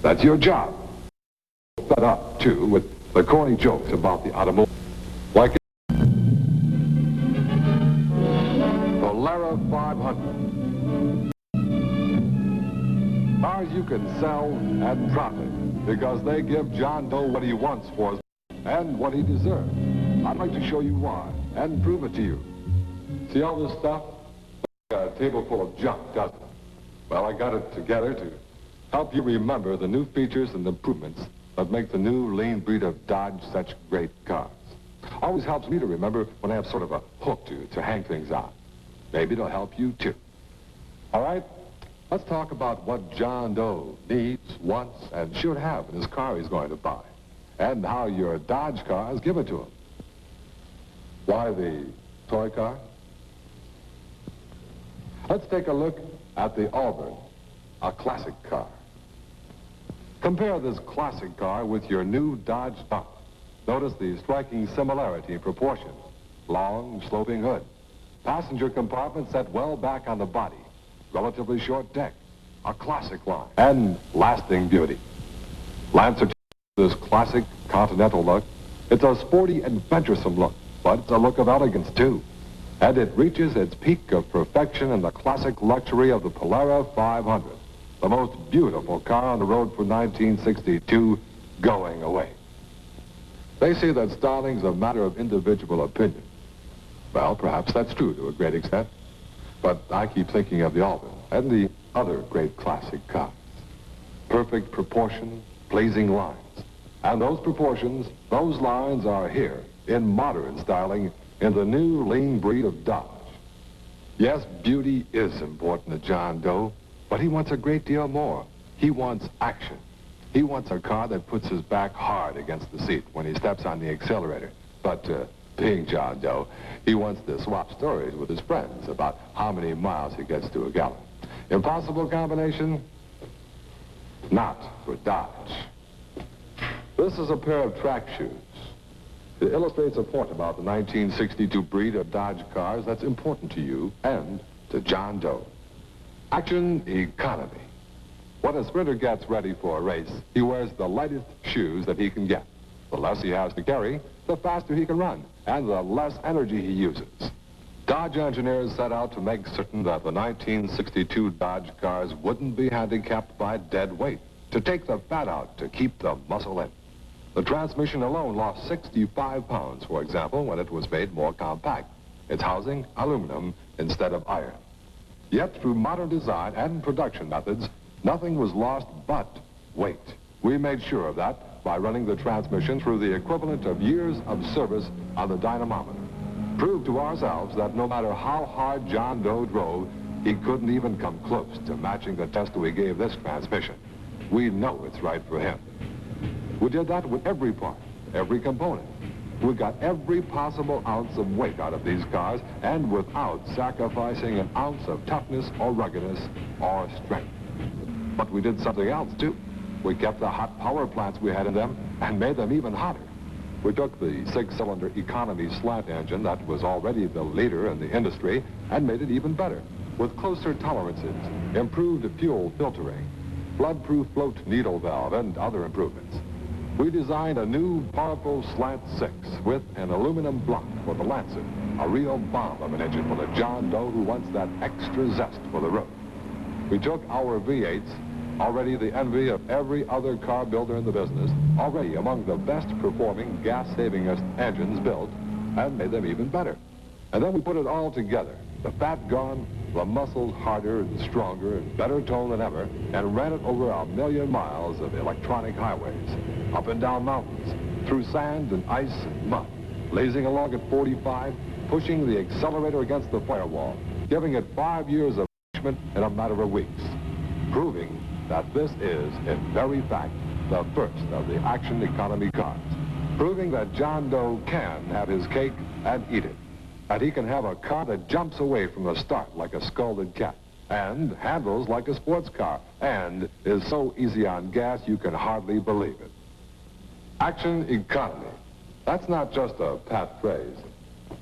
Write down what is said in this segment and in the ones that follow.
That's your job. Fed up, too, with the corny jokes about the automobile. Like the Lara 500. Cars you can sell and profit because they give John Doe what he wants for his and what he deserves. I'd like to show you why and prove it to you. See all this stuff? A table full of junk, doesn't it? Well, I got it together to help you remember the new features and improvements that make the new lean breed of Dodge such great cars. Always helps me to remember when I have sort of a hook to hang things on. Maybe it'll help you too. All right, let's talk about what John Doe needs, wants, and should have in his car he's going to buy, and how your Dodge cars give it to him. Why the toy car? Let's take a look at the Auburn, a classic car. Compare this classic car with your new Dodge Dart. Notice the striking similarity in proportion. Long, sloping hood. Passenger compartment set well back on the body. Relatively short deck. A classic line. And lasting beauty. Lancer this classic continental look. It's a sporty and venturesome look, but it's a look of elegance too. And it reaches its peak of perfection in the classic luxury of the Polara 500, the most beautiful car on the road for 1962, going away. They say that styling's a matter of individual opinion. Well, perhaps that's true to a great extent, but I keep thinking of the Auburn and the other great classic cars. Perfect proportion, pleasing lines. And those proportions, those lines are here in modern styling in the new lean breed of Dodge. Yes, beauty is important to John Doe, but he wants a great deal more. He wants action. He wants a car that puts his back hard against the seat when he steps on the accelerator. But being John Doe, he wants to swap stories with his friends about how many miles he gets to a gallon. Impossible combination? Not for Dodge. This is a pair of track shoes. It illustrates a point about the 1962 breed of Dodge cars that's important to you and to John Doe. Action economy. When a sprinter gets ready for a race, he wears the lightest shoes that he can get. The less he has to carry, the faster he can run, and the less energy he uses. Dodge engineers set out to make certain that the 1962 Dodge cars wouldn't be handicapped by dead weight, to take the fat out, to keep the muscle in. The transmission alone lost 65 pounds, for example, when it was made more compact. Its housing, aluminum instead of iron. Yet, through modern design and production methods, nothing was lost but weight. We made sure of that by running the transmission through the equivalent of years of service on the dynamometer. Proved to ourselves that no matter how hard John Doe drove, he couldn't even come close to matching the test we gave this transmission. We know it's right for him. We did that with every part, every component. We got every possible ounce of weight out of these cars, and without sacrificing an ounce of toughness or ruggedness or strength. But we did something else, too. We kept the hot power plants we had in them and made them even hotter. We took the six-cylinder economy slant engine that was already the leader in the industry and made it even better, with closer tolerances, improved fuel filtering, flood-proof float needle valve, and other improvements. We designed a new powerful slant 6 with an aluminum block for the Lancer, a real bomb of an engine for the John Doe who wants that extra zest for the road. We took our V8s, already the envy of every other car builder in the business, already among the best performing gas-savingest engines built, and made them even better. And then we put it all together, the fat gone, the muscles harder and stronger and better toned than ever, and ran it over 1,000,000 miles of electronic highways, up and down mountains, through sand and ice and mud, lazing along at 45, pushing the accelerator against the firewall, giving it 5 years of punishment in a matter of weeks, proving that this is, in very fact, the first of the action economy cars, proving that John Doe can have his cake and eat it. And he can have a car that jumps away from the start like a scalded cat, and handles like a sports car, and is so easy on gas you can hardly believe it. Action economy. That's not just a pat phrase.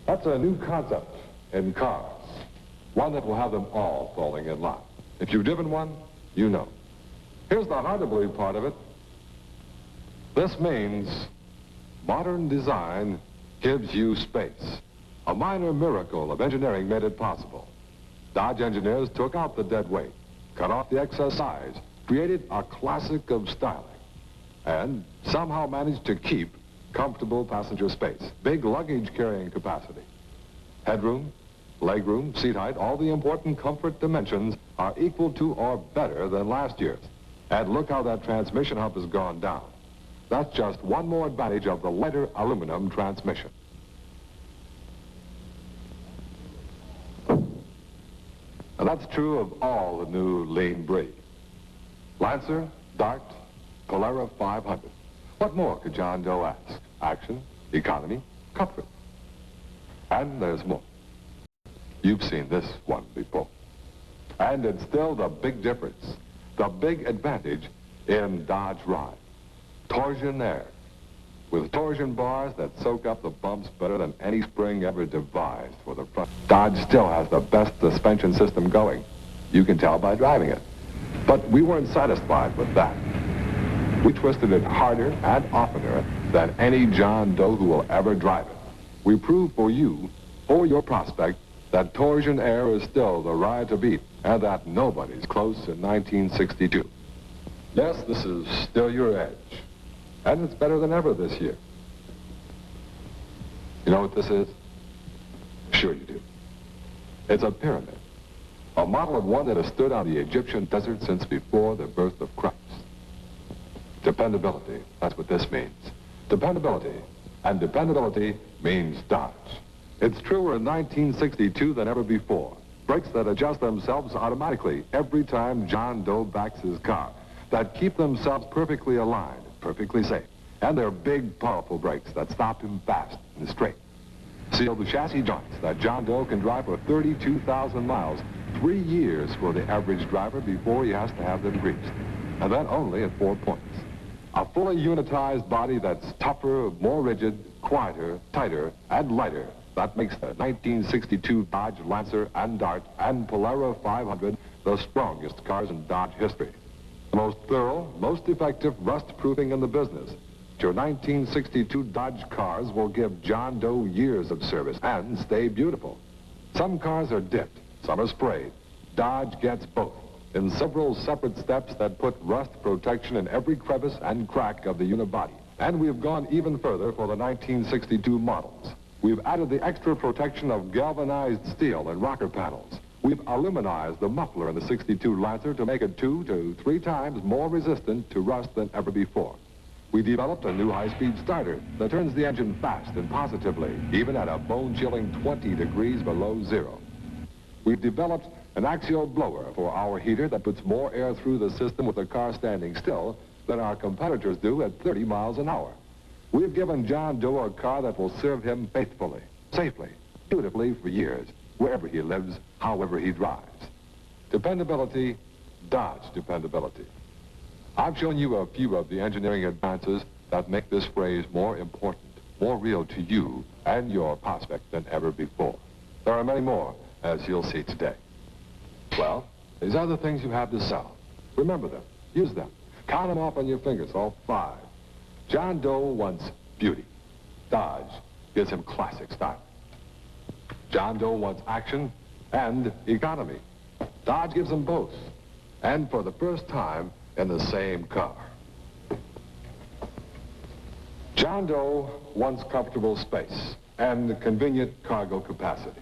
That's a new concept in cars. One that will have them all falling in line. If you've driven one, you know. Here's the hard-to-believe part of it. This means modern design gives you space. A minor miracle of engineering made it possible. Dodge engineers took out the dead weight, cut off the excess size, created a classic of styling, and somehow managed to keep comfortable passenger space, big luggage carrying capacity. Headroom, legroom, seat height, all the important comfort dimensions are equal to or better than last year's. And look how that transmission hump has gone down. That's just one more advantage of the lighter aluminum transmission. And that's true of all the new lean breed. Lancer, Dart, Polara 500. What more could John Doe ask? Action, economy, comfort. And there's more. You've seen this one before. And it's still the big difference, the big advantage in Dodge Ride. Torsion air, with torsion bars that soak up the bumps better than any spring ever devised for the front. Dodge still has the best suspension system going. You can tell by driving it. But we weren't satisfied with that. We twisted it harder and oftener than any John Doe who will ever drive it. We proved for you, for your prospect, that torsion air is still the ride to beat, and that nobody's close in 1962. Yes, this is still your edge. And it's better than ever this year. You know what this is? Sure you do. It's a pyramid. A model of one that has stood on the Egyptian desert since before the birth of Christ. Dependability, that's what this means. Dependability. And dependability means Dodge. It's truer in 1962 than ever before. Brakes that adjust themselves automatically every time John Doe backs his car. That keep themselves perfectly aligned, perfectly safe. And they're big, powerful brakes that stop him fast and straight. Sealed chassis joints that John Doe can drive for 32,000 miles, 3 years for the average driver before he has to have them greased. And then only at 4 points. A fully unitized body that's tougher, more rigid, quieter, tighter, and lighter. That makes the 1962 Dodge Lancer and Dart and Polara 500 the strongest cars in Dodge history. The most thorough, most effective rust-proofing in the business. Your 1962 Dodge cars will give John Doe years of service and stay beautiful. Some cars are dipped, some are sprayed. Dodge gets both in several separate steps that put rust protection in every crevice and crack of the unibody. And we've gone even further for the 1962 models. We've added the extra protection of galvanized steel and rocker panels. We've aluminized the muffler in the 62 Lancer to make it 2 to 3 times more resistant to rust than ever before. We developed a new high-speed starter that turns the engine fast and positively, even at a bone-chilling 20 degrees below zero. We've developed an axial blower for our heater that puts more air through the system with the car standing still than our competitors do at 30 miles an hour. We've given John Doe a car that will serve him faithfully, safely, beautifully for years, wherever he lives, however he drives. Dependability, Dodge dependability. I've shown you a few of the engineering advances that make this phrase more important, more real to you and your prospect than ever before. There are many more, as you'll see today. Well, these are the things you have to sell. Remember them. Use them. Count them off on your fingers, all 5. John Doe wants beauty. Dodge gives him classic style. John Doe wants action and economy. Dodge gives him both. And for the first time in the same car. John Doe wants comfortable space and convenient cargo capacity.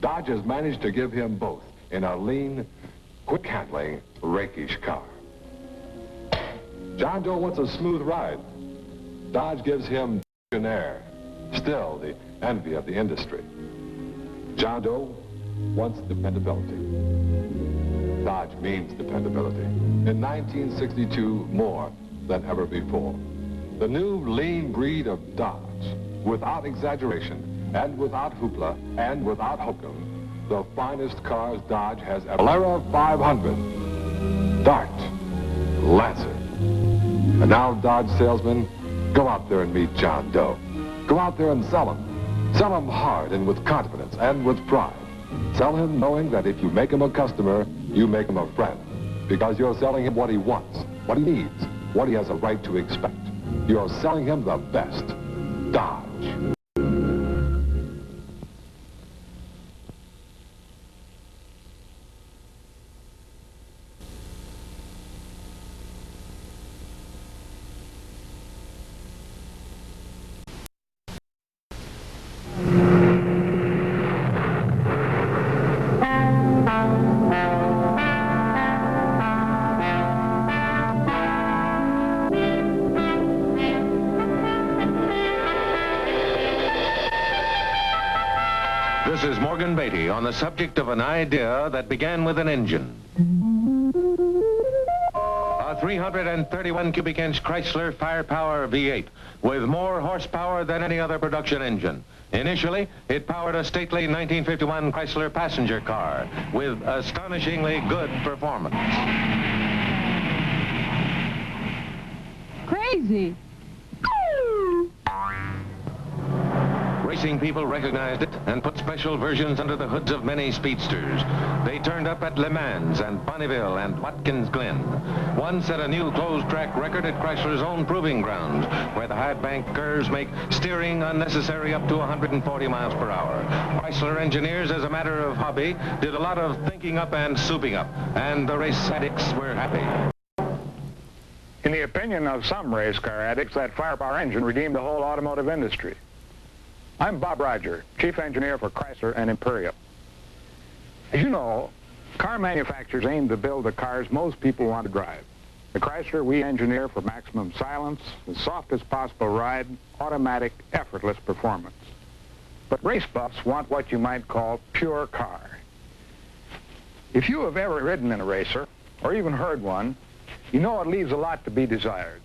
Dodge has managed to give him both in a lean, quick-handling, rakish car. John Doe wants a smooth ride. Dodge gives him air, still the envy of the industry. John Doe wants dependability. Dodge means dependability. In 1962, more than ever before. The new lean breed of Dodge, without exaggeration, and without hoopla, and without hokum, the finest cars Dodge has ever. Polara 500, Dart, Lancer. And now, Dodge salesmen, go out there and meet John Doe. Go out there and sell him. Sell him hard and with confidence and with pride. Sell him knowing that if you make him a customer, you make him a friend. because you're selling him what he wants, what he needs, what he has a right to expect. You're selling him the best. Dodge. This is Morgan Beatty on the subject of an idea that began with an engine. A 331 cubic inch Chrysler Firepower V8 with more horsepower than any other production engine. Initially, it powered a stately 1951 Chrysler passenger car with astonishingly good performance. Crazy. Racing people recognized it and put special versions under the hoods of many speedsters. They turned up at Le Mans and Bonneville and Watkins Glen. One set a new closed-track record at Chrysler's own proving grounds, where the high-bank curves make steering unnecessary up to 140 miles per hour. Chrysler engineers, as a matter of hobby, did a lot of thinking up and souping up, and the race addicts were happy. In the opinion of some race car addicts, that firepower engine redeemed the whole automotive industry. I'm Bob Roger, Chief Engineer for Chrysler and Imperial. As you know, car manufacturers aim to build the cars most people want to drive. The Chrysler we engineer for maximum silence, the softest possible ride, automatic, effortless performance. But race buffs want what you might call pure car. If you have ever ridden in a racer, or even heard one, you know it leaves a lot to be desired.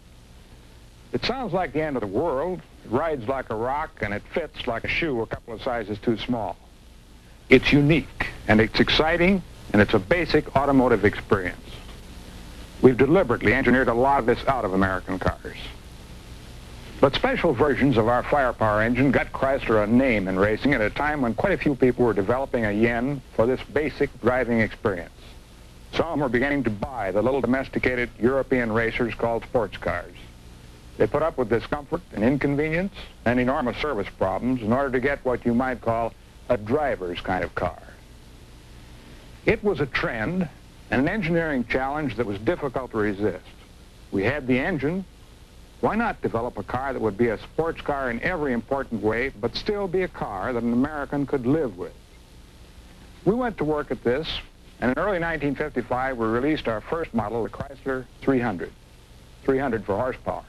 It sounds like the end of the world, it rides like a rock, and it fits like a shoe a couple of sizes too small. It's unique, and it's exciting, and it's a basic automotive experience. We've deliberately engineered a lot of this out of American cars. But special versions of our firepower engine got Chrysler a name in racing at a time when quite a few people were developing a yen for this basic driving experience. Some were beginning to buy the little domesticated European racers called sports cars. They put up with discomfort and inconvenience and enormous service problems in order to get what you might call a driver's kind of car. It was a trend and an engineering challenge that was difficult to resist. We had the engine. Why not develop a car that would be a sports car in every important way, but still be a car that an American could live with? We went to work at this, and in early 1955, we released our first model, the Chrysler 300. 300 for horsepower.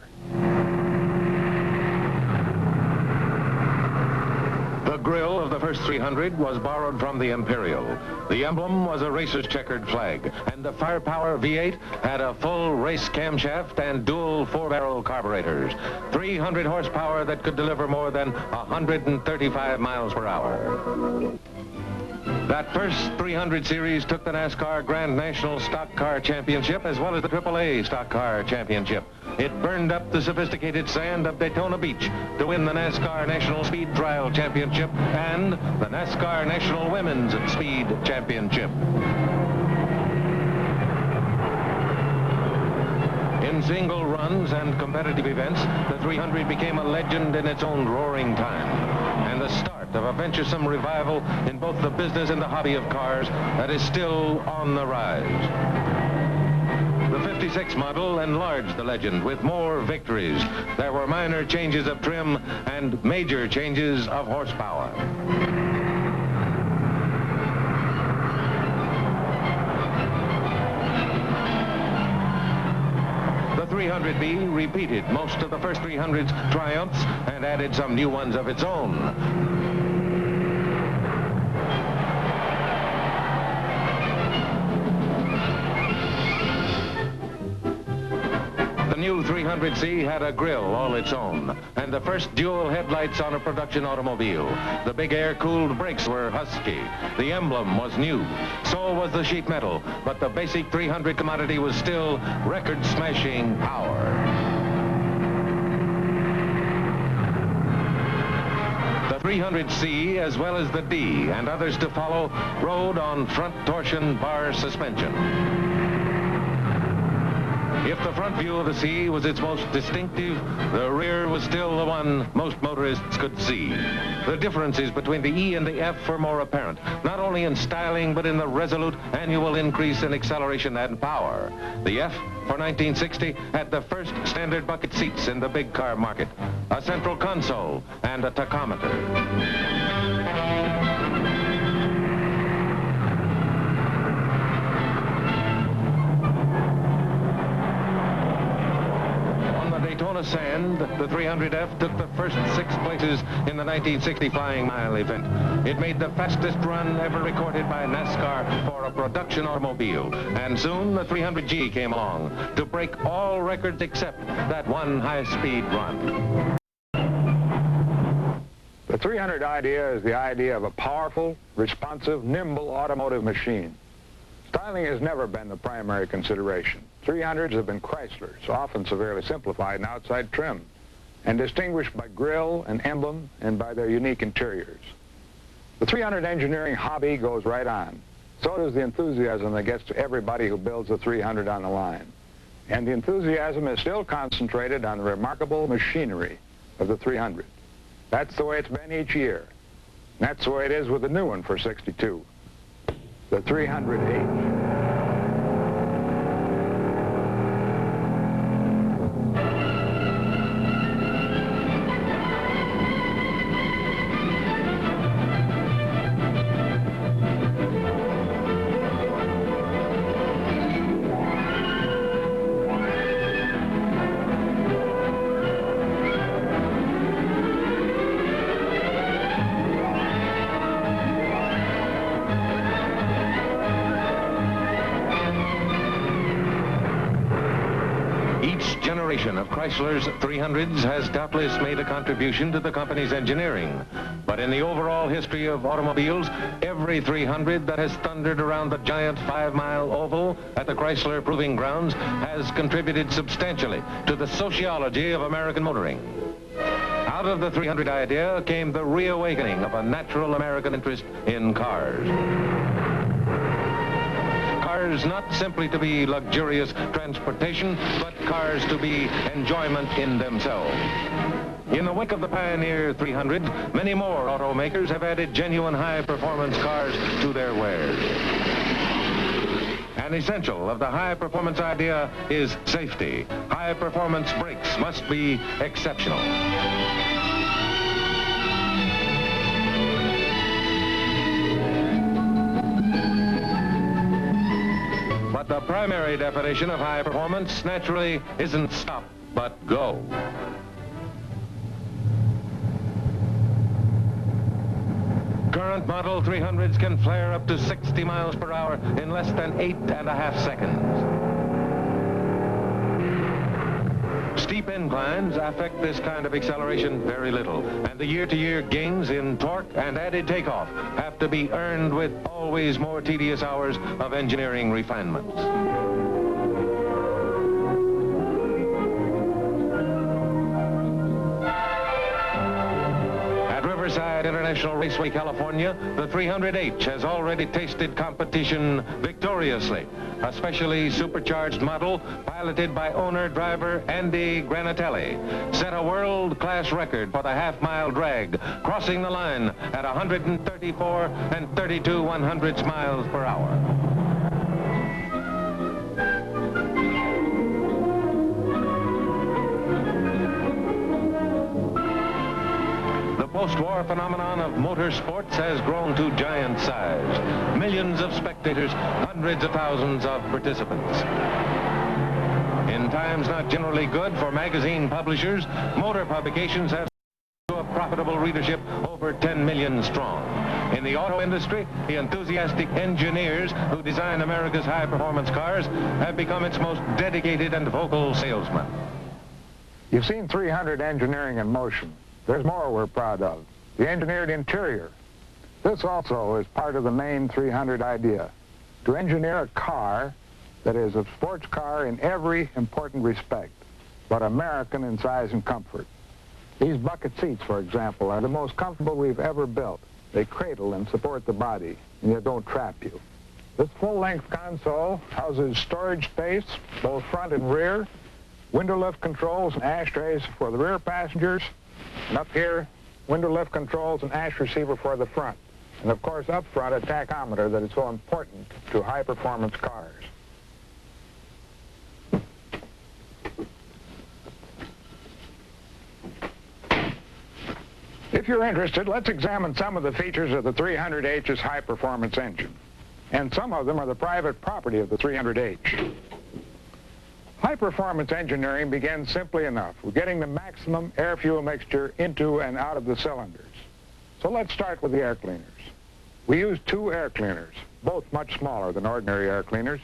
The grille of the first 300 was borrowed from the Imperial. The emblem was a racer's checkered flag, and the Firepower V8 had a full race camshaft and dual four-barrel carburetors. 300 horsepower that could deliver more than 135 miles per hour. That first 300 series took the NASCAR Grand National Stock Car Championship as well as the AAA Stock Car Championship. It burned up the sophisticated sand of Daytona Beach to win the NASCAR National Speed Trial Championship and the NASCAR National Women's Speed Championship. In single runs and competitive events, the 300 became a legend in its own roaring time, and the start of a venturesome revival in both the business and the hobby of cars that is still on the rise. The 56 model enlarged the legend with more victories. There were minor changes of trim and major changes of horsepower. The 300B repeated most of the first 300's triumphs and added some new ones of its own. The new 300C had a grille all its own, and the first dual headlights on a production automobile. The big air-cooled brakes were husky. The emblem was new. So was the sheet metal, but the basic 300 commodity was still record-smashing power. The 300C, as well as the D and others to follow, rode on front torsion bar suspension. If the front view of the sea was its most distinctive, the rear was still the one most motorists could see. The differences between the E and the F were more apparent, not only in styling, but in the resolute annual increase in acceleration and power. The F, for 1960, had the first standard bucket seats in the big car market, a central console, and a tachometer. Daytona Sand, the 300F took the first 6 places in the 1960 Flying Mile event. It made the fastest run ever recorded by NASCAR for a production automobile. And soon the 300G came along to break all records except that one high-speed run. The 300 idea is the idea of a powerful, responsive, nimble automotive machine. Styling has never been the primary consideration. 300s have been Chryslers, often severely simplified and outside trim, and distinguished by grille and emblem and by their unique interiors. The 300 engineering hobby goes right on. So does the enthusiasm that gets to everybody who builds a 300 on the line. And the enthusiasm is still concentrated on the remarkable machinery of the 300. That's the way it's been each year. And that's the way it is with the new one for 62, the 300H. Of Chrysler's 300s has doubtless made a contribution to the company's engineering. But in the overall history of automobiles, every 300 that has thundered around the giant 5-mile oval at the Chrysler Proving Grounds has contributed substantially to the sociology of American motoring. Out of the 300 idea came the reawakening of a natural American interest in cars. Cars not simply to be luxurious transportation, but cars to be enjoyment in themselves. In the wake of the Pioneer 300, many more automakers have added genuine high-performance cars to their wares. An essential of the high-performance idea is safety. High-performance brakes must be exceptional. But the primary definition of high performance naturally isn't stop, but go. Current model 300s can flare up to 60 miles per hour in less than 8.5 seconds. Steep inclines affect this kind of acceleration very little, and the year-to-year gains in torque and added takeoff have to be earned with always more tedious hours of engineering refinements. Riverside International Raceway, California, the 300H has already tasted competition victoriously. A specially supercharged model piloted by owner-driver Andy Granatelli set a world-class record for the half-mile drag, crossing the line at 134 and 32 100ths miles per hour. Post-war phenomenon of motorsports has grown to giant size. Millions of spectators, hundreds of thousands of participants. In times not generally good for magazine publishers, motor publications have a profitable readership over 10 million strong. In the auto industry, the enthusiastic engineers who design America's high-performance cars have become its most dedicated and vocal salesmen. You've seen 300 engineering in motion. There's more we're proud of. The engineered interior. This also is part of the main 300 idea. To engineer a car that is a sports car in every important respect, but American in size and comfort. These bucket seats, for example, are the most comfortable we've ever built. They cradle and support the body, and they don't trap you. This full-length console houses storage space, both front and rear, window lift controls and ashtrays for the rear passengers, and up here, window lift controls and ash receiver for the front. And of course, up front, a tachometer that is so important to high-performance cars. If you're interested, let's examine some of the features of the 300H's high-performance engine. And some of them are the private property of the 300H. High-performance engineering begins simply enough with getting the maximum air-fuel mixture into and out of the cylinders. So let's start with the air cleaners. We use two air cleaners, both much smaller than ordinary air cleaners.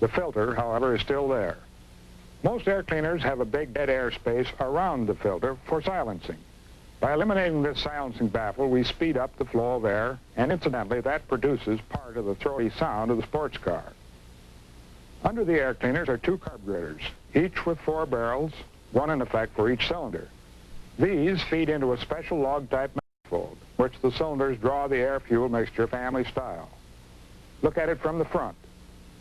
The filter, however, is still there. Most air cleaners have a big dead air space around the filter for silencing. By eliminating this silencing baffle, we speed up the flow of air, and incidentally, that produces part of the throaty sound of the sports car. Under the air cleaners are two carburetors, each with 4 barrels, one in effect for each cylinder. These feed into a special log-type manifold, which the cylinders draw the air-fuel mixture family style. Look at it from the front.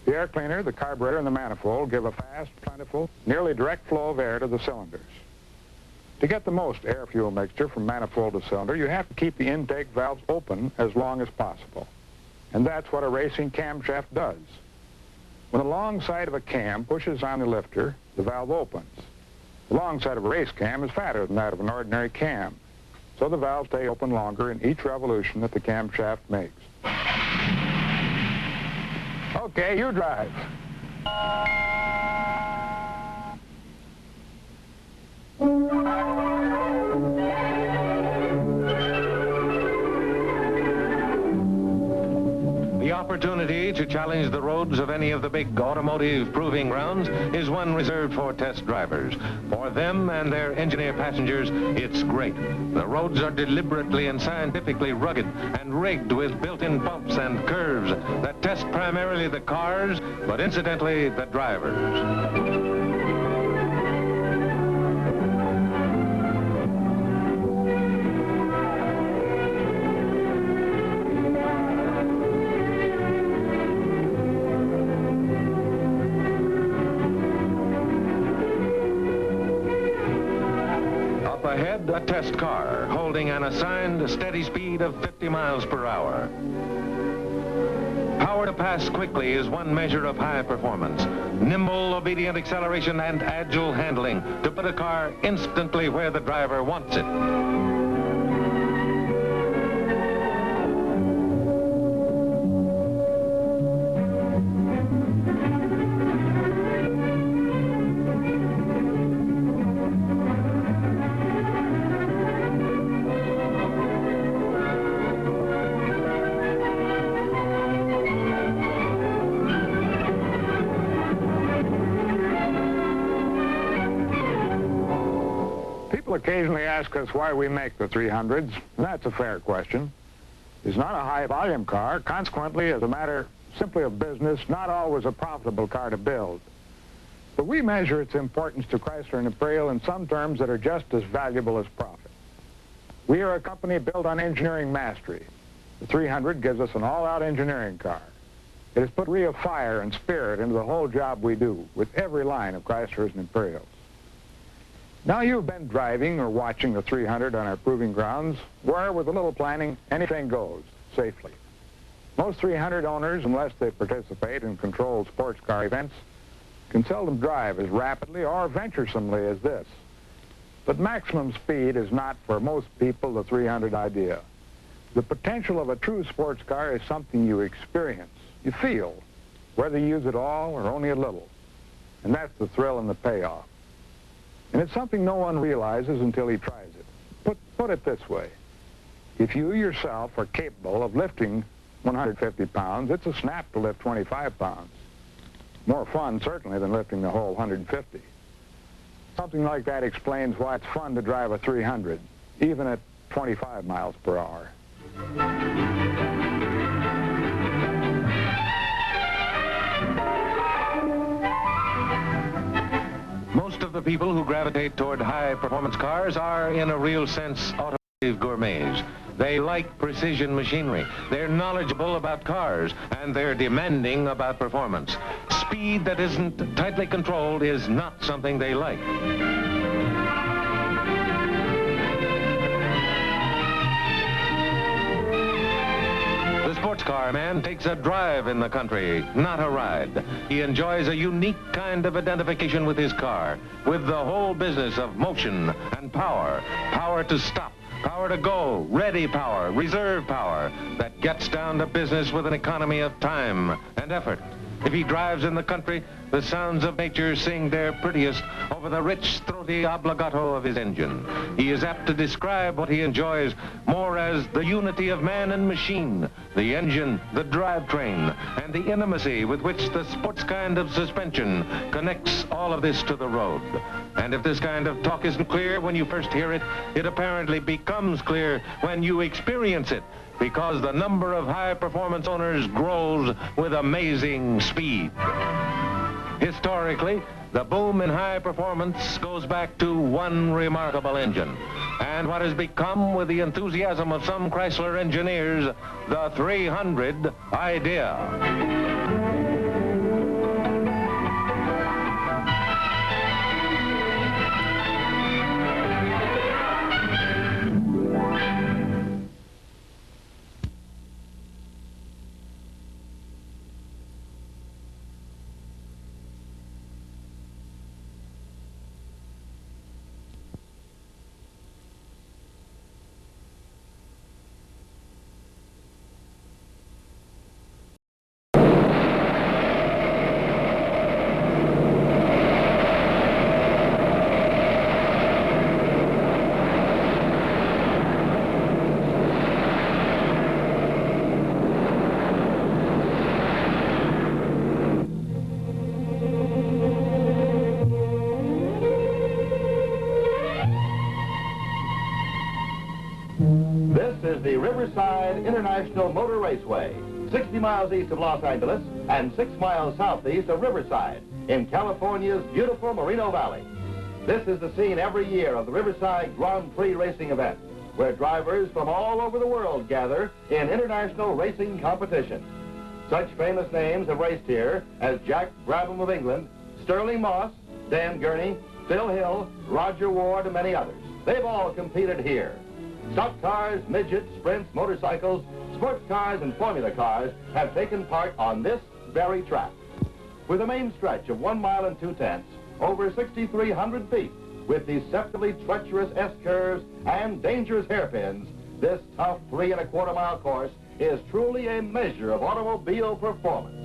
The air cleaner, the carburetor, and the manifold give a fast, plentiful, nearly direct flow of air to the cylinders. To get the most air-fuel mixture from manifold to cylinder, you have to keep the intake valves open as long as possible. And that's what a racing camshaft does. When the long side of a cam pushes on the lifter, the valve opens. The long side of a race cam is fatter than that of an ordinary cam, so the valves stay open longer in each revolution that the camshaft makes. Okay, you drive. The opportunity to challenge the roads of any of the big automotive proving grounds is one reserved for test drivers. For them and their engineer passengers, it's great. The roads are deliberately and scientifically rugged and rigged with built-in bumps and curves that test primarily the cars, but incidentally, the drivers. Ahead, a test car holding an assigned steady speed of 50 miles per hour. Power to pass quickly is one measure of high performance. Nimble, obedient acceleration and agile handling to put a car instantly where the driver wants it. People occasionally ask us why we make the 300s, and that's a fair question. It's not a high-volume car, consequently, as a matter simply of business, not always a profitable car to build. But we measure its importance to Chrysler and Imperial in some terms that are just as valuable as profit. We are a company built on engineering mastery. The 300 gives us an all-out engineering car. It has put real fire and spirit into the whole job we do with every line of Chryslers and Imperials. Now you've been driving or watching the 300 on our proving grounds, where with a little planning, anything goes safely. Most 300 owners, unless they participate in controlled sports car events, can seldom drive as rapidly or venturesomely as this. But maximum speed is not, for most people, the 300 idea. The potential of a true sports car is something you experience, you feel, whether you use it all or only a little. And that's the thrill and the payoff. And it's something no one realizes until he tries it. Put it this way. If you yourself are capable of lifting 150 pounds, it's a snap to lift 25 pounds. More fun, certainly, than lifting the whole 150. Something like that explains why it's fun to drive a 300, even at 25 miles per hour. Most of the people who gravitate toward high-performance cars are, in a real sense, gourmets. They like precision machinery. They're knowledgeable about cars, and they're demanding about performance. Speed that isn't tightly controlled is not something they like. The sports car man takes a drive in the country, not a ride. He enjoys a unique kind of identification with his car, with the whole business of motion and power. Power to stop, power to go, ready power, reserve power, that gets down to business with an economy of time and effort. If he drives in the country, the sounds of nature sing their prettiest over the rich, throaty obligato of his engine. He is apt to describe what he enjoys more as the unity of man and machine, the engine, the drivetrain, and the intimacy with which the sports kind of suspension connects all of this to the road. And if this kind of talk isn't clear when you first hear it, it apparently becomes clear when you experience it, because the number of high-performance owners grows with amazing speed. Historically, the boom in high performance goes back to one remarkable engine, and what has become, with the enthusiasm of some Chrysler engineers, the 300 idea. This is the Riverside International Motor Raceway, 60 miles east of Los Angeles and 6 miles southeast of Riverside in California's beautiful Moreno Valley. This is the scene every year of the Riverside Grand Prix racing event, where drivers from all over the world gather in international racing competition. Such famous names have raced here as Jack Brabham of England, Sterling Moss, Dan Gurney, Phil Hill, Roger Ward, and many others. They've all competed here. Stock cars, midgets, sprints, motorcycles, sports cars, and formula cars have taken part on this very track. With a main stretch of 1 mile and 2/10, over 6,300 feet, with deceptively treacherous S-curves and dangerous hairpins, this tough 3¼ mile course is truly a measure of automobile performance.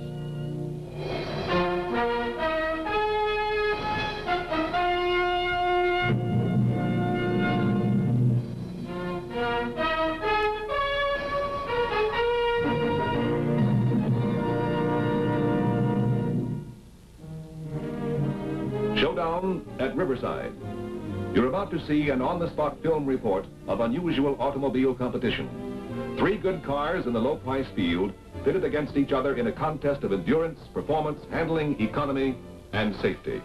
Showdown at Riverside. You're about to see an on-the-spot film report of unusual automobile competition. 3 good cars in the low-price field pitted against each other in a contest of endurance, performance, handling, economy, and safety.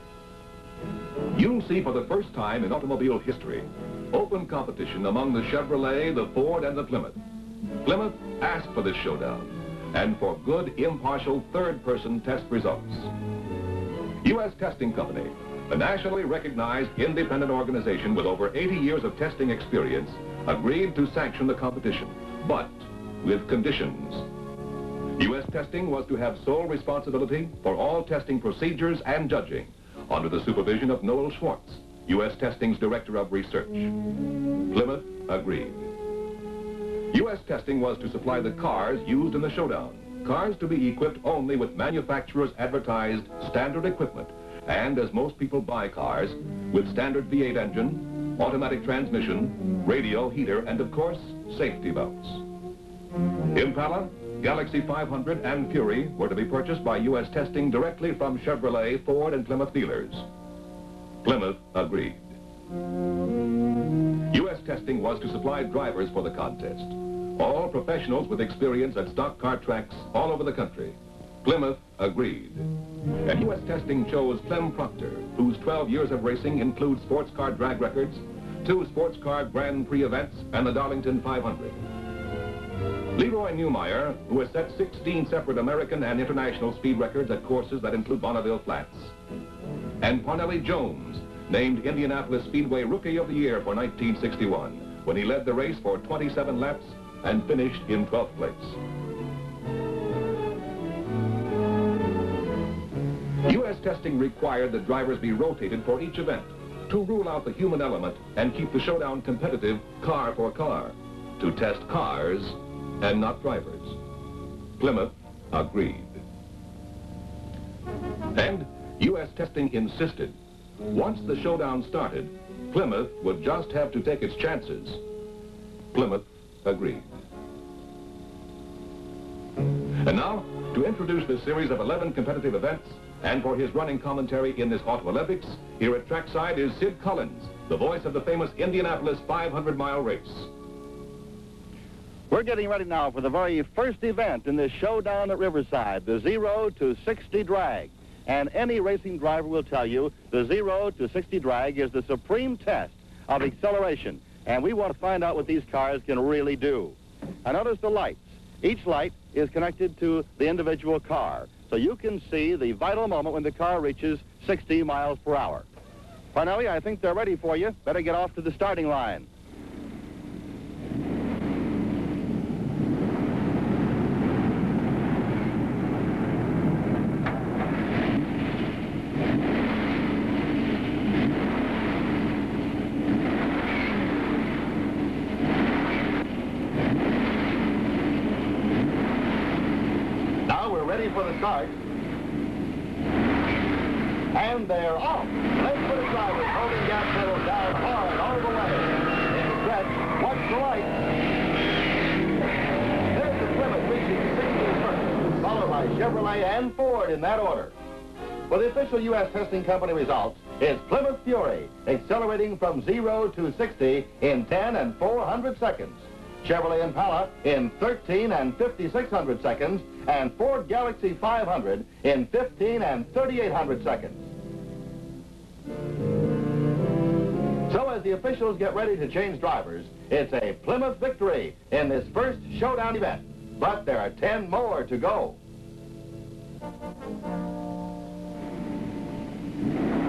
You'll see for the first time in automobile history open competition among the Chevrolet, the Ford, and the Plymouth. Plymouth asked for this showdown and for good, impartial third-person test results. U.S. Testing Company, a nationally recognized independent organization with over 80 years of testing experience, agreed to sanction the competition, but with conditions. U.S. Testing was to have sole responsibility for all testing procedures and judging, under the supervision of Noel Schwartz, U.S. Testing's Director of Research. Plymouth agreed. U.S. Testing was to supply the cars used in the showdown, cars to be equipped only with manufacturer's advertised standard equipment, and as most people buy cars, with standard V8 engine, automatic transmission, radio, heater, and of course, safety belts. Impala, Galaxy 500, and Fury were to be purchased by U.S. Testing directly from Chevrolet, Ford, and Plymouth dealers. Plymouth agreed. U.S. Testing was to supply drivers for the contest, all professionals with experience at stock car tracks all over the country. Plymouth agreed. And U.S. Testing chose Clem Proctor, whose 12 years of racing include sports car drag records, 2 sports car Grand Prix events, and the Darlington 500. Leroy Newmeyer, who has set 16 separate American and international speed records at courses that include Bonneville Flats. And Parnelli Jones, named Indianapolis Speedway Rookie of the Year for 1961, when he led the race for 27 laps and finished in 12th place. U.S. testing required that drivers be rotated for each event to rule out the human element and keep the showdown competitive car for car, to test cars and not drivers. Plymouth agreed. And U.S. testing insisted, once the showdown started, Plymouth would just have to take its chances. Plymouth agreed. And now, to introduce this series of 11 competitive events, and for his running commentary in this Auto Olympics, here at trackside is Sid Collins, the voice of the famous Indianapolis 500-mile race. We're getting ready now for the very first event in this showdown at Riverside, the 0 to 60 drag. And any racing driver will tell you the 0 to 60 drag is the supreme test of acceleration. And we want to find out what these cars can really do. Now notice the lights. Each light is connected to the individual car, so you can see the vital moment when the car reaches 60 miles per hour. Parnelli, I think they're ready for you. Better get off to the starting line. For the start. And they're off. Let's put the drivers holding gas pedals down hard all the way. In the stretch, watch the light. There's the Plymouth reaching 60 first, followed by Chevrolet and Ford in that order. For the official U.S. testing company results, it's Plymouth Fury accelerating from 0 to 60 in 10 and 400 seconds. Chevrolet Impala in 13 and 5600 seconds, and Ford Galaxy 500 in 15 and 3800 seconds. So as the officials get ready to change drivers, it's a Plymouth victory in this first showdown event. But there are 10 more to go.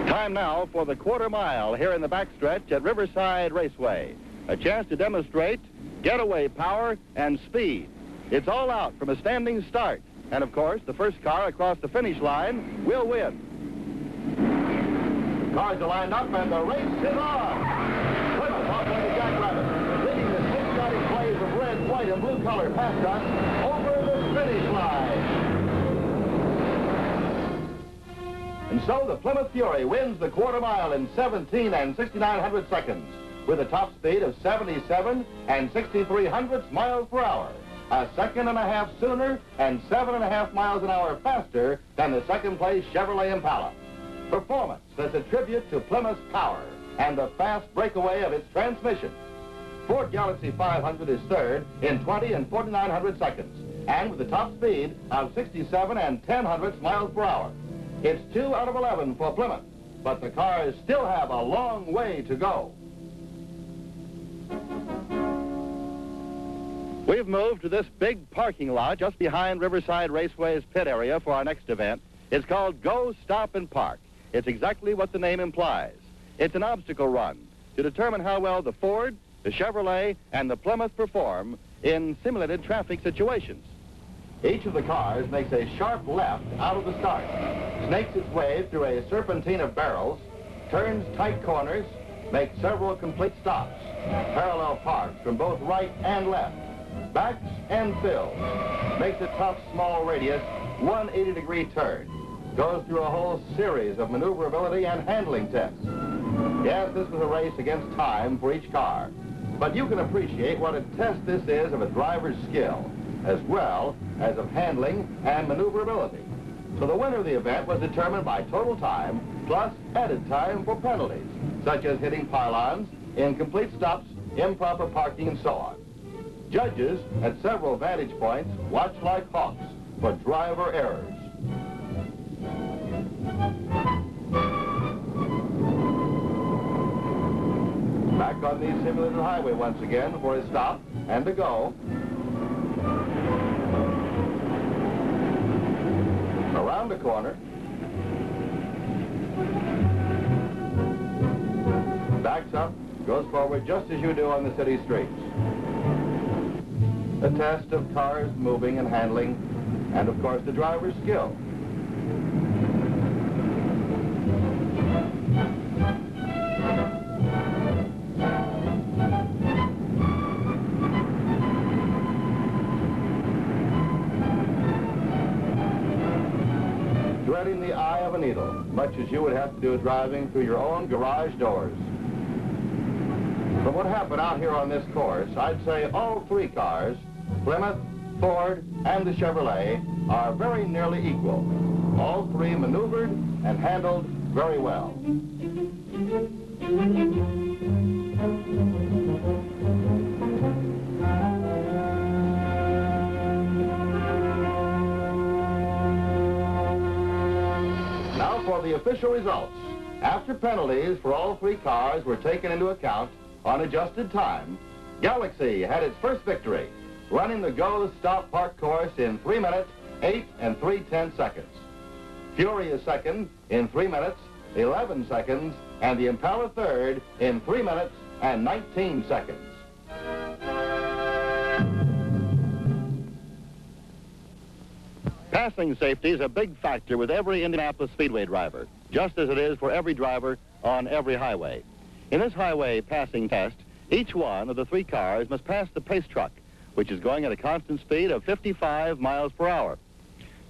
Time now for the quarter mile here in the backstretch at Riverside Raceway. A chance to demonstrate getaway power and speed. It's all out from a standing start. And of course, the first car across the finish line will win. The cars are lined up and the race is on. Plymouth off like a jackrabbit, leading the six starting plays of red, white, and blue color past us over the finish line. And so the Plymouth Fury wins the quarter mile in 17 and 6900 seconds, with a top speed of 77 and 63 miles per hour, a second and a half sooner and 7.5 miles an hour faster than the second place Chevrolet Impala. Performance that's a tribute to Plymouth's power and the fast breakaway of its transmission. Ford Galaxy 500 is third in 20 and 4900 seconds, and with a top speed of 67 and 0.10 miles per hour. It's 2 out of 11 for Plymouth, but the cars still have a long way to go. We've moved to this big parking lot just behind Riverside Raceway's pit area for our next event. It's called Go, Stop, and Park. It's exactly what the name implies. It's an obstacle run to determine how well the Ford, the Chevrolet, and the Plymouth perform in simulated traffic situations. Each of the cars makes a sharp left out of the start, snakes its way through a serpentine of barrels, turns tight corners, makes several complete stops, parallel parks from both right and left, backs and fills, makes a tough small radius 180-degree turn, goes through a whole series of maneuverability and handling tests. Yes, this was a race against time for each car, but you can appreciate what a test this is of a driver's skill, as well as of handling and maneuverability. So the winner of the event was determined by total time plus added time for penalties, such as hitting pylons, incomplete stops, improper parking, and so on. Judges at several vantage points watch like hawks for driver errors. Back on the simulated highway once again for his stop and to go. Around the corner. Backs up, goes forward just as you do on the city streets. A test of cars moving and handling, and of course the driver's skill. Threading the eye of a needle, much as you would have to do driving through your own garage doors. From what happened out here on this course, I'd say all three cars, Plymouth, Ford, and the Chevrolet, are very nearly equal. All three maneuvered and handled very well. Now for the official results. After penalties for all three cars were taken into account on adjusted time, Galaxy had its first victory, running the Go, Stop, Park course in 3 minutes, 8 3/10 seconds. Fury is second in 3 minutes, 11 seconds, and the Impala third in 3 minutes and 19 seconds. Passing safety is a big factor with every Indianapolis Speedway driver, just as it is for every driver on every highway. In this highway passing test, each one of the three cars must pass the pace truck, which is going at a constant speed of 55 miles per hour.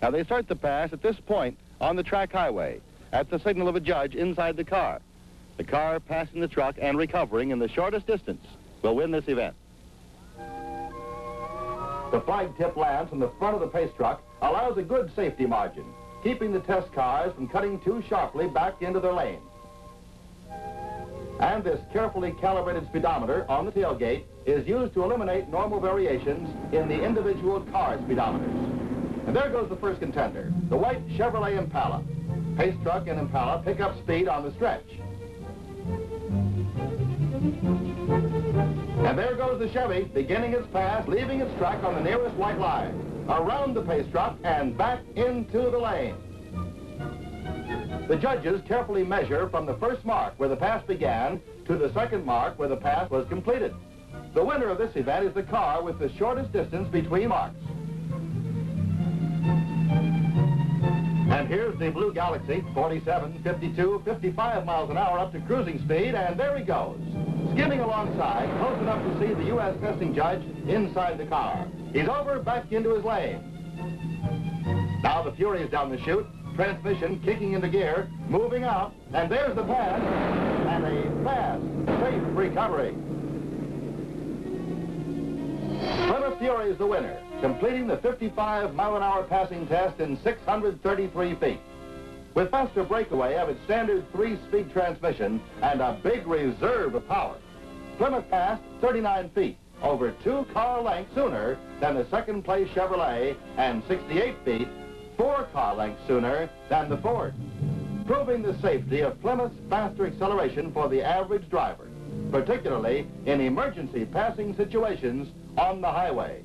Now, they start the pass at this point on the track highway, at the signal of a judge inside the car. The car passing the truck and recovering in the shortest distance will win this event. The flag tip lands on the front of the pace truck allows a good safety margin, keeping the test cars from cutting too sharply back into their lane. And this carefully calibrated speedometer on the tailgate is used to eliminate normal variations in the individual car speedometers. And there goes the first contender, the white Chevrolet Impala. Pace truck and Impala pick up speed on the stretch. And there goes the Chevy, beginning its pass, leaving its track on the nearest white line, around the pace truck and back into the lane. The judges carefully measure from the first mark where the pass began to the second mark where the pass was completed. The winner of this event is the car with the shortest distance between marks. And here's the Blue Galaxy, 47, 52, 55 miles an hour up to cruising speed, and there he goes, skimming alongside, close enough to see the U.S. testing judge inside the car. He's over, back into his lane. Now the Fury is down the chute, transmission kicking into gear, moving out, and there's the pass, and a fast, safe recovery. Plymouth Fury is the winner, completing the 55-mile-an-hour passing test in 633 feet. With faster breakaway of its standard 3-speed transmission and a big reserve of power, Plymouth passed 39 feet, over 2 car lengths sooner than the second-place Chevrolet, and 68 feet, 4 car lengths sooner than the Ford, proving the safety of Plymouth's faster acceleration for the average driver, particularly in emergency passing situations on the highway.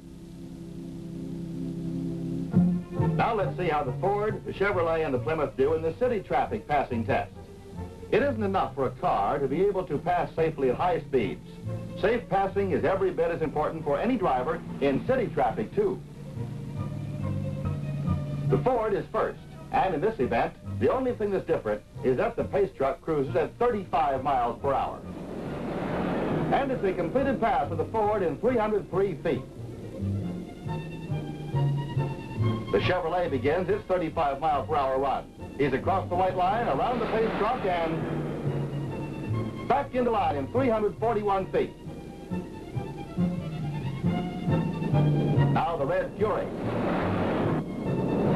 Now let's see how the Ford, the Chevrolet, and the Plymouth do in the city traffic passing test. It isn't enough for a car to be able to pass safely at high speeds. Safe passing is every bit as important for any driver in city traffic, too. The Ford is first, and in this event, the only thing that's different is that the pace truck cruises at 35 miles per hour. And it's a completed pass for the Ford in 303 feet. The Chevrolet begins its 35 mile per hour run. He's across the white line, around the pace truck, and back into line in 341 feet. Now the red Fury.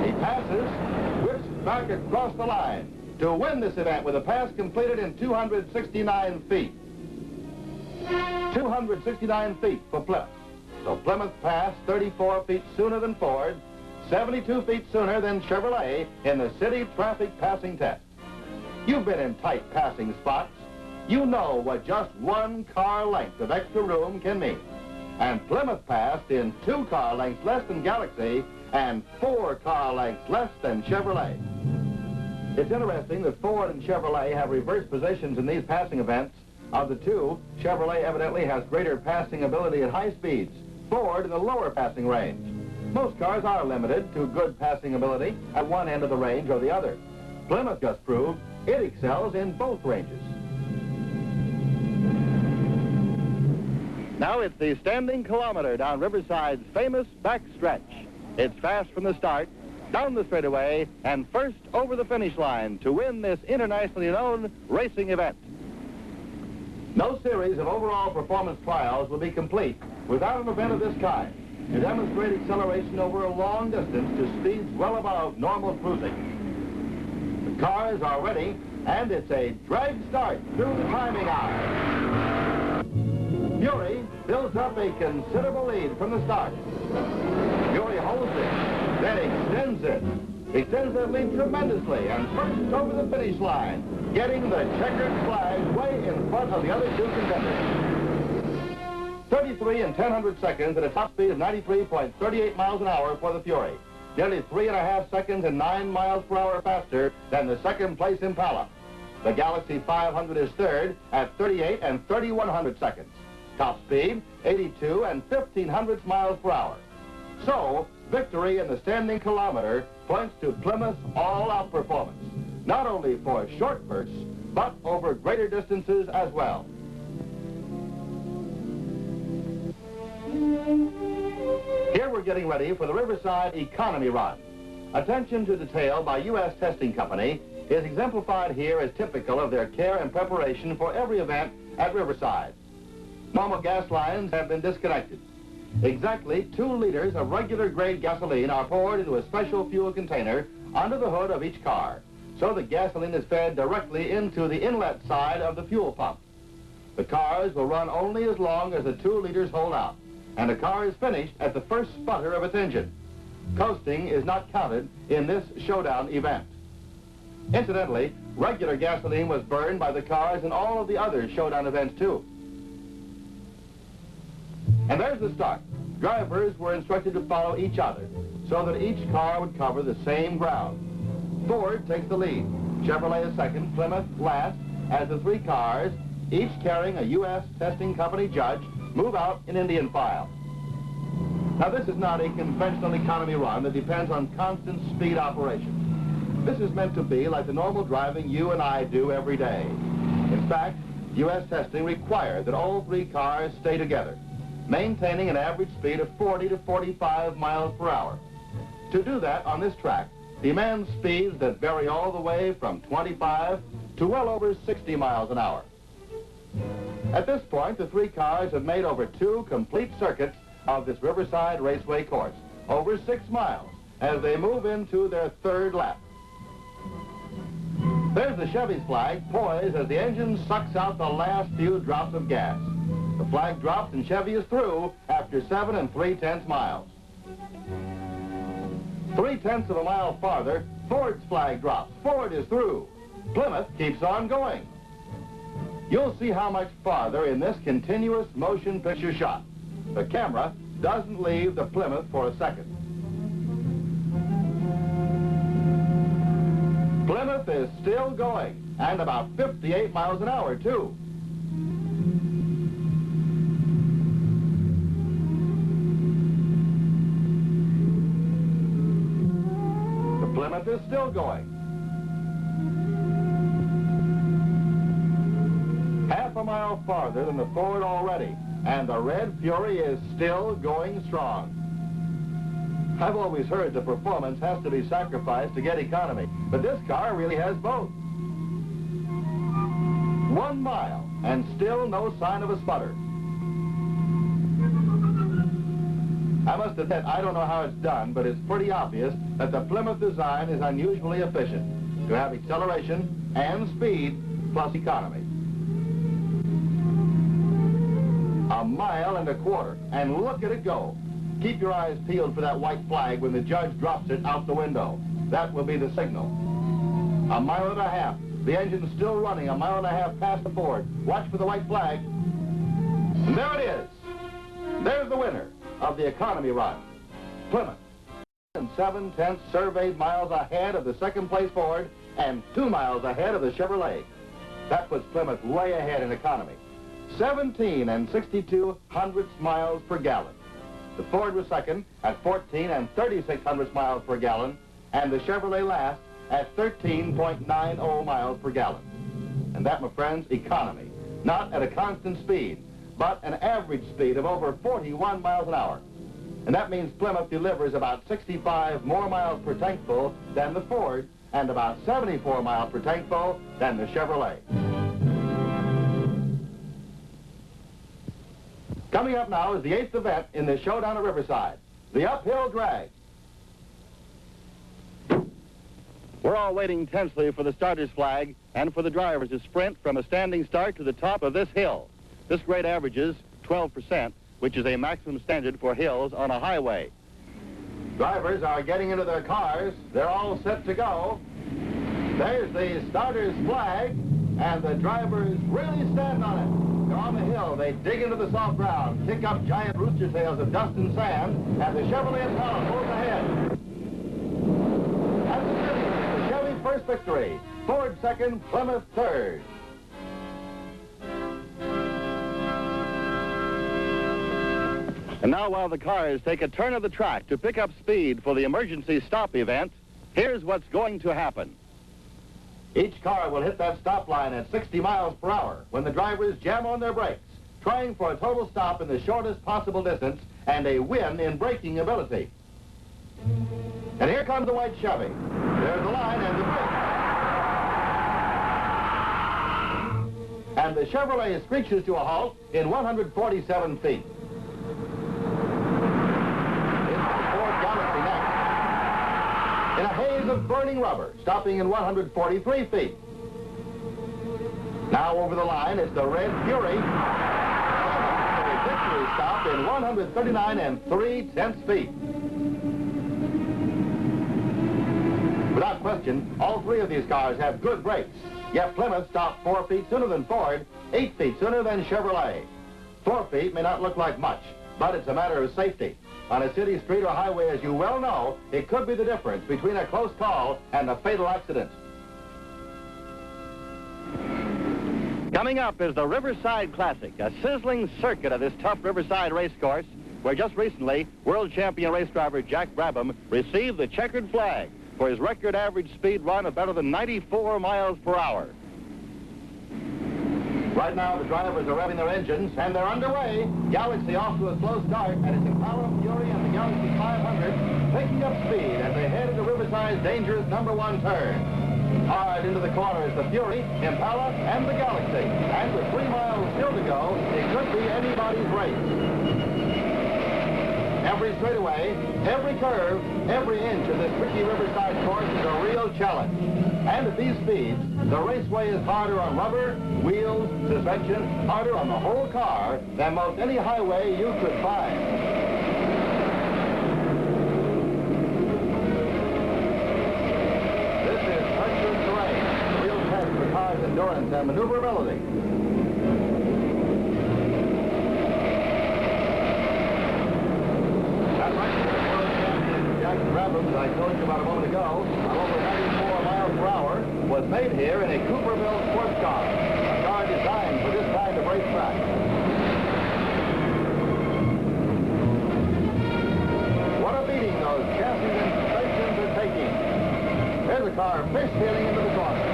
He passes, whips back across the line to win this event with a pass completed in 269 feet. 269 feet for Plymouth. So Plymouth passed 34 feet sooner than Ford, 72 feet sooner than Chevrolet in the city traffic passing test. You've been in tight passing spots. you know what just one car length of extra room can mean. And Plymouth passed in 2 car lengths less than Galaxy and 4 car lengths less than Chevrolet. It's interesting that Ford and Chevrolet have reversed positions in these passing events. Of the two, Chevrolet evidently has greater passing ability at high speeds, Ford in the lower passing range. Most cars are limited to good passing ability at one end of the range or the other. Plymouth just proved it excels in both ranges. Now it's the standing kilometer down Riverside's famous backstretch. It's fast from the start, down the straightaway, and first over the finish line to win this internationally known racing event. No series of overall performance trials will be complete without an event of this kind to demonstrate acceleration over a long distance to speeds well above normal cruising. The cars are ready, and it's a drag start through the timing hour. Fury builds up a considerable lead from the start. Fury holds it, then extends it. Extends that lead tremendously and first over the finish line, getting the checkered flag way in front of the other 2 contenders. 33 10 seconds at a top speed of 93.38 miles an hour for the Fury. Nearly 3.5 seconds and 9 miles per hour faster than the second place Impala. The Galaxy 500 is third at 38 and 31 seconds. Top speed, 82 and 15 miles per hour. So, victory in the standing kilometer points to Plymouth's all-out performance, not only for short bursts, but over greater distances as well. Here we're getting ready for the Riverside Economy Run. Attention to detail by U.S. Testing Company is exemplified here as typical of their care and preparation for every event at Riverside. Normal gas lines have been disconnected. Exactly 2 liters of regular grade gasoline are poured into a special fuel container under the hood of each car, so the gasoline is fed directly into the inlet side of the fuel pump. The cars will run only as long as the 2 liters hold out, and the car is finished at the first sputter of its engine. Coasting is not counted in this showdown event. Incidentally, regular gasoline was burned by the cars in all of the other showdown events too. And there's the start. Drivers were instructed to follow each other so that each car would cover the same ground. Ford takes the lead. Chevrolet is second, Plymouth last, as the 3 cars, each carrying a U.S. Testing Company judge, move out in Indian file. Now, this is not a conventional economy run that depends on constant speed operation. This is meant to be like the normal driving you and I do every day. In fact, U.S. testing requires that all 3 cars stay together, maintaining an average speed of 40 to 45 miles per hour. To do that on this track demands speeds that vary all the way from 25 to well over 60 miles an hour. At this point, the 3 cars have made over 2 complete circuits of this Riverside Raceway course, over 6 miles, as they move into their 3rd lap. There's the Chevy's flag poised as the engine sucks out the last few drops of gas. The flag drops and Chevy is through after 7 3/10 miles. 3/10 of a mile farther, Ford's flag drops. Ford is through. Plymouth keeps on going. You'll see how much farther in this continuous motion picture shot. The camera doesn't leave the Plymouth for a second. Plymouth is still going, and about 58 miles an hour, too. The Plymouth is still going. Half a mile farther than the Ford already, and the Red Fury is still going strong. I've always heard the performance has to be sacrificed to get economy, but this car really has both. 1 mile, and still no sign of a sputter. I must admit, I don't know how it's done, but it's pretty obvious that the Plymouth design is unusually efficient to have acceleration and speed plus economy. 1.25 miles, and look at it go. Keep your eyes peeled for that white flag when the judge drops it out the window. That will be the signal. 1.5 miles, The engine's still running a mile and a half past the Ford. Watch for the white flag. And there it is. There's the winner of the economy run. Plymouth. And 7/10 surveyed miles ahead of the second place Ford and 2 miles ahead of the Chevrolet. That puts Plymouth way ahead in economy. 17 62/100 miles per gallon. The Ford was second at 14 36/100 miles per gallon, and the Chevrolet last at 13.90 miles per gallon. And that, my friends, economy. Not at a constant speed, but an average speed of over 41 miles an hour. And that means Plymouth delivers about 65 more miles per tank full than the Ford, and about 74 miles per tank full than the Chevrolet. Coming up now is the 8th event in the showdown at Riverside, the uphill drag. We're all waiting tensely for the starter's flag and for the drivers to sprint from a standing start to the top of this hill. This grade averages 12%, which is a maximum standard for hills on a highway. Drivers are getting into their cars. They're all set to go. There's the starter's flag, and the drivers really stand on it. They're on the hill. They dig into the soft ground, kick up giant rooster tails of dust and sand, and the Chevrolet Impala pulls ahead. And the Chevy first victory. Ford second, Plymouth third. And now, while the cars take a turn of the track to pick up speed for the emergency stop event, here's what's going to happen. Each car will hit that stop line at 60 miles per hour when the drivers jam on their brakes, trying for a total stop in the shortest possible distance and a win in braking ability. And here comes the white Chevy. There's the line and the brake. And the Chevrolet screeches to a halt in 147 feet. In a haze of burning rubber, stopping in 143 feet. Now over the line, it's the Red Fury. A victory stop in 139 3/10 feet. Without question, all three of these cars have good brakes. Yet Plymouth stopped 4 feet sooner than Ford, 8 feet sooner than Chevrolet. 4 feet may not look like much, but it's a matter of safety. On a city street or highway, as you well know, it could be the difference between a close call and a fatal accident. Coming up is the Riverside Classic, a sizzling circuit of this tough Riverside race course, where just recently, world champion race driver Jack Brabham received the checkered flag for his record average speed run of better than 94 miles per hour. Right now, the drivers are revving their engines, and they're underway. Galaxy off to a slow start, and it's Impala, Fury, and the Galaxy 500 picking up speed as they head into Riverside's dangerous #1 turn. Hard into the corners, the Fury, Impala, and the Galaxy. And with 3 miles still to go, it could be anybody's race. Every straightaway, every curve, every inch of this tricky Riverside course is a real challenge. And at these speeds, the raceway is harder on rubber, wheels, suspension, harder on the whole car than most any highway you could find. This is treacherous terrain, a real test for cars' endurance and maneuverability. As I told you about a moment ago, on over 94 miles per hour, was made here in a Cooperville sports car, a car designed for this kind of racetrack. What a beating those chassis and suspensions are taking. There's a car fish-tailing into the corner.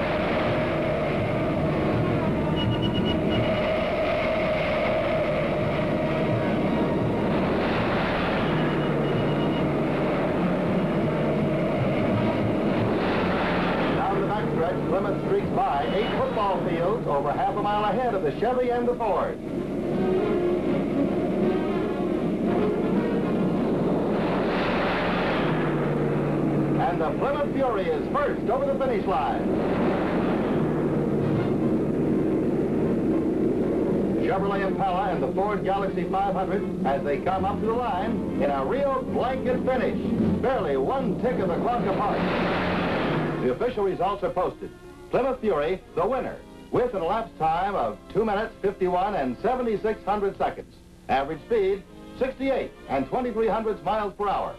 Plymouth streaks by 8 football fields over half a mile ahead of the Chevy and the Ford. And the Plymouth Fury is first over the finish line. Chevrolet Impala and the Ford Galaxy 500 as they come up to the line in a real blanket finish. Barely one tick of the clock apart. The official results are posted. Plymouth Fury, the winner, with an elapsed time of 2 minutes, 51 and 7600 seconds. Average speed, 68 and 2300 miles per hour.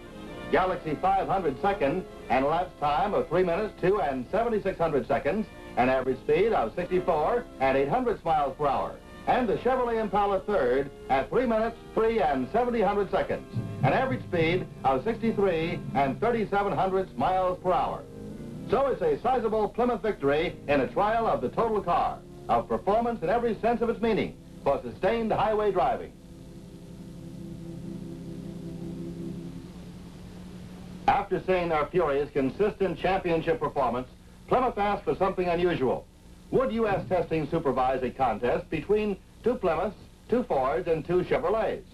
Galaxy 500 second, an elapsed time of 3 minutes, 2 and 7600 seconds, an average speed of 64 and 800 miles per hour. And the Chevrolet Impala third at 3 minutes, 3 and 70 seconds, an average speed of 63 and 3700 miles per hour. So it's a sizable Plymouth victory in a trial of the total car, of performance in every sense of its meaning, for sustained highway driving. After seeing their Fury's consistent championship performance, Plymouth asked for something unusual. Would U.S. testing supervise a contest between 2 Plymouths, 2 Fords, and 2 Chevrolets?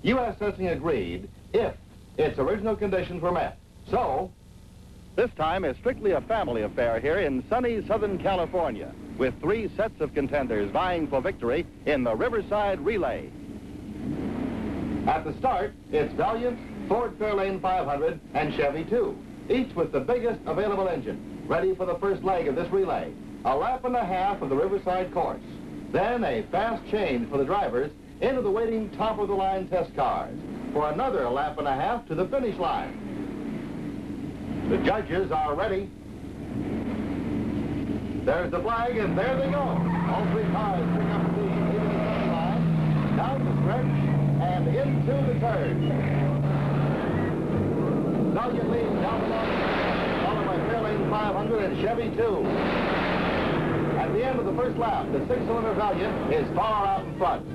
U.S. testing agreed if its original conditions were met. So, this time is strictly a family affair here in sunny Southern California, with 3 sets of contenders vying for victory in the Riverside Relay. At the start, it's Valiant, Ford Fairlane 500, and Chevy 2, each with the biggest available engine, ready for the first leg of this relay. A lap and a half of the Riverside course. Then a fast change for the drivers into the waiting top-of-the-line test cars for another lap and a half to the finish line. The judges are ready. There's the flag, and there they go. All 3 cars pick up speed, leaving the finish line, down the stretch, and into the turn. Valiant leads down the long stretch, followed by Fairlane 500 and Chevy 2. At the end of the first lap, the 6-cylinder Valiant is far out in front.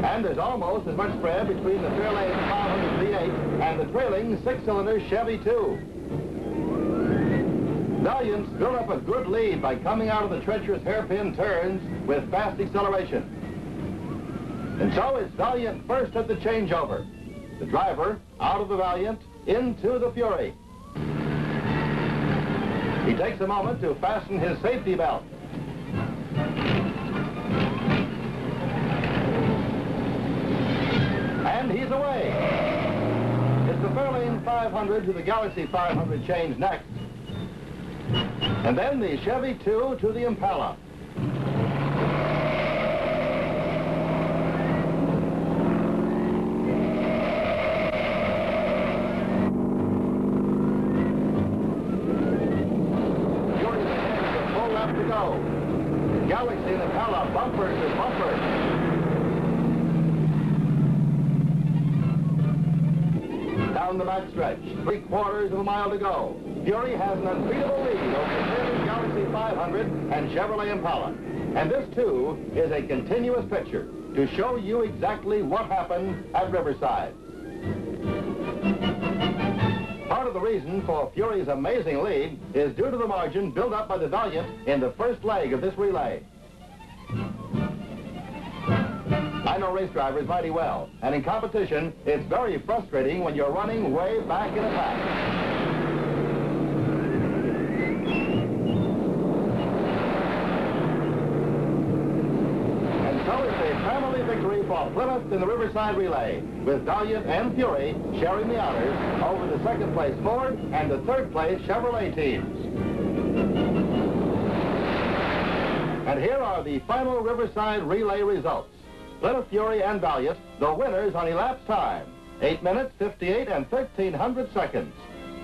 And there's almost as much spread between the Fairlane 500 V8 and the trailing 6-cylinder Chevy 2. Valiant's built up a good lead by coming out of the treacherous hairpin turns with fast acceleration. And so it's Valiant first at the changeover. The driver out of the Valiant into the Fury. He takes a moment to fasten his safety belt. And he's away. It's the Fairlane 500 to the Galaxy 500 change next. And then the Chevy 2 to the Impala. To go. Galaxy and Impala, bumper to bumper. Down the backstretch, 3/4 of a mile to go. Fury has an unbeatable lead over the trailing Galaxy 500 and Chevrolet Impala. And this, too, is a continuous picture to show you exactly what happened at Riverside. Part of the reason for Fury's amazing lead is due to the margin built up by the Valiant in the first leg of this relay. I know race drivers mighty well, and in competition, it's very frustrating when you're running way back in a pack. Victory for Plymouth in the Riverside Relay, with Valiant and Fury sharing the honors over the second place Ford and the third place Chevrolet teams. And here are the final Riverside Relay results. Plymouth Fury and Valiant, the winners on elapsed time, 8 minutes, 58 and 1300 seconds.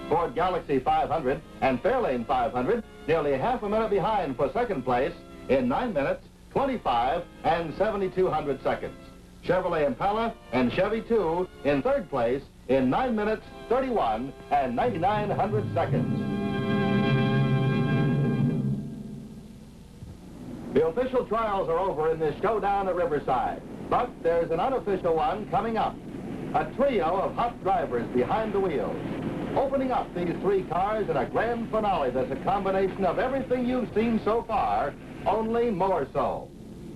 Ford Galaxy 500 and Fairlane 500, nearly half a minute behind for second place in 9 minutes, 25 and 7200 seconds. Chevrolet Impala and Chevy 2 in third place in 9 minutes, 31 and 9900 seconds. The official trials are over in this showdown at Riverside, but there's an unofficial one coming up. A trio of hot drivers behind the wheel, opening up these 3 cars in a grand finale that's a combination of everything you've seen so far, only more so.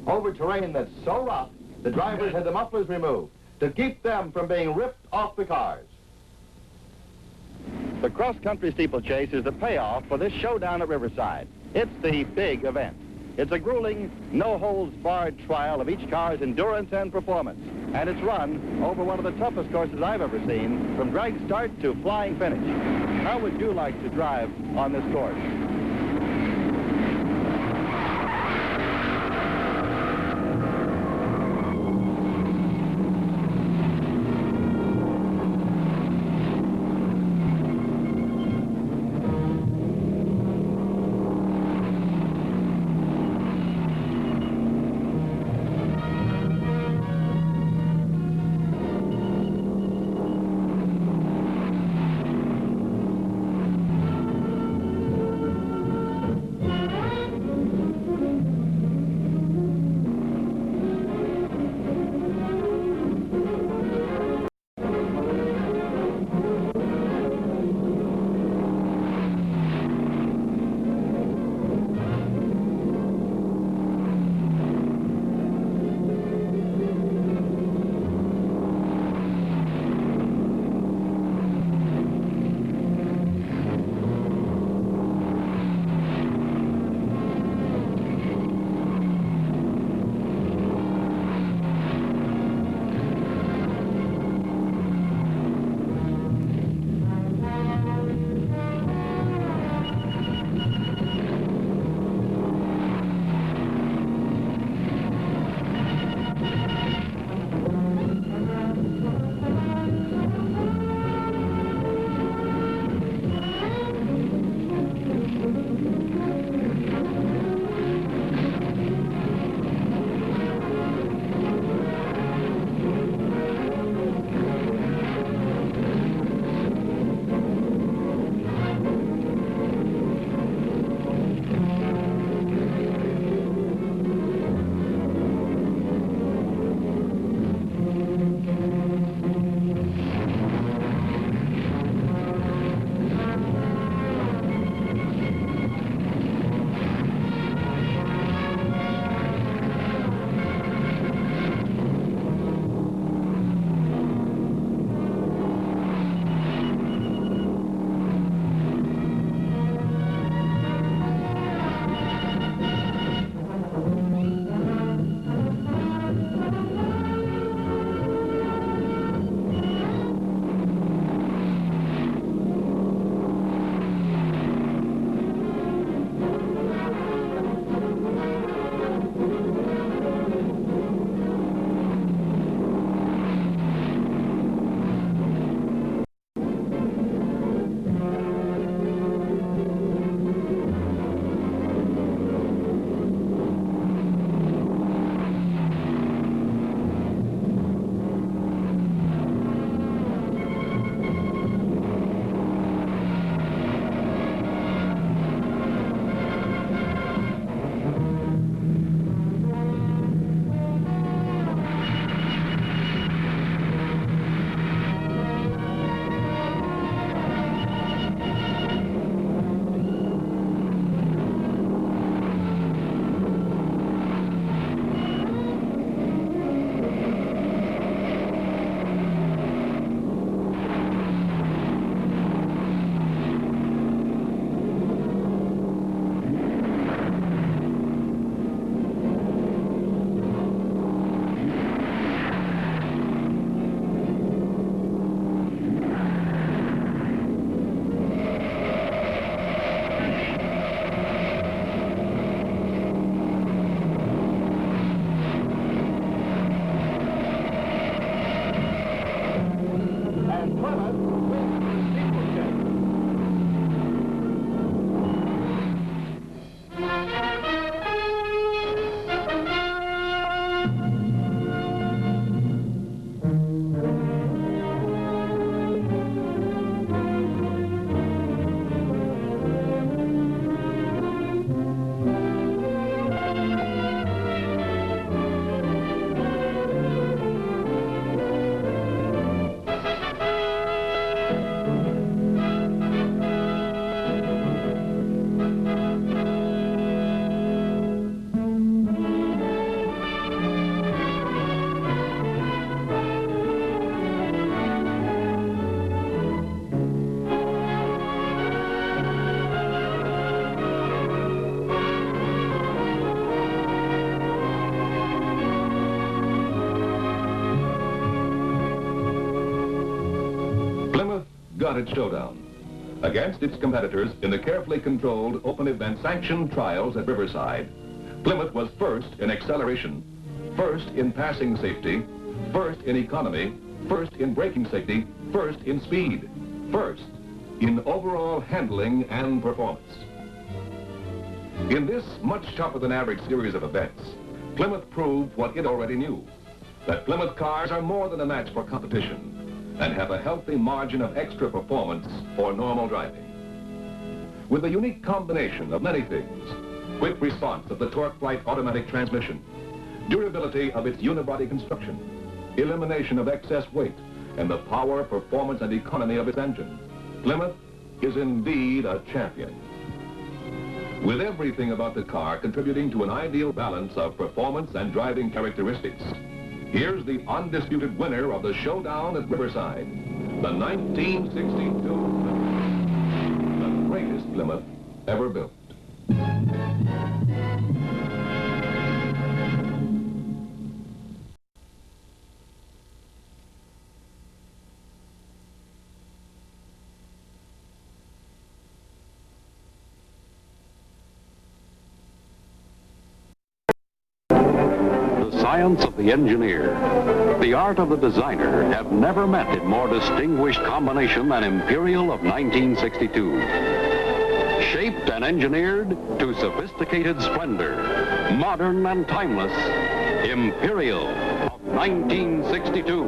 Over terrain that's so rough, the drivers had the mufflers removed to keep them from being ripped off the cars. The cross-country steeplechase is the payoff for this showdown at Riverside. It's the big event. It's a grueling, no-holds-barred trial of each car's endurance and performance, and it's run over one of the toughest courses I've ever seen, from drag start to flying finish. How would you like to drive on this course? And Plymouth wins the steeplechase. Plymouth got its showdown. against its competitors in the carefully controlled open event sanctioned trials at Riverside. Plymouth was first in acceleration, first in passing safety, first in economy, first in braking safety, first in speed, first in overall handling and performance. In this much tougher than average series of events, Plymouth proved what it already knew, that Plymouth cars are more than a match for competition and have a healthy margin of extra performance for normal driving. With a unique combination of many things, quick response of the Torque Flight automatic transmission, durability of its unibody construction, elimination of excess weight, and the power, performance, and economy of its engine, Plymouth is indeed a champion. With everything about the car contributing to an ideal balance of performance and driving characteristics, here's the undisputed winner of the showdown at Riverside, the 1962 Plymouth, the greatest Plymouth ever built. The science of the engineer, the art of the designer have never met in more distinguished combination than Imperial of 1962. Shaped and engineered to sophisticated splendor, modern and timeless, Imperial of 1962.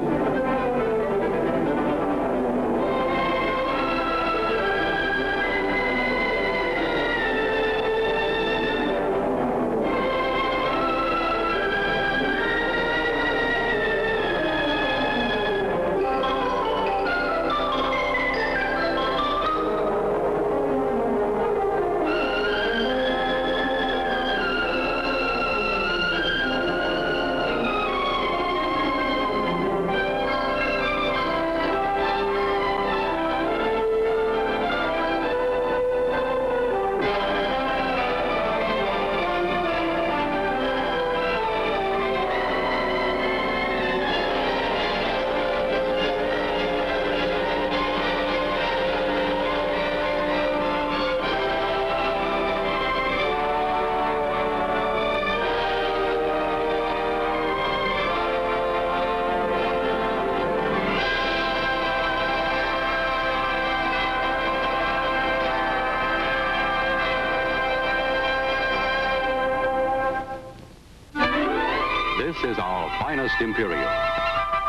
This is our finest Imperial,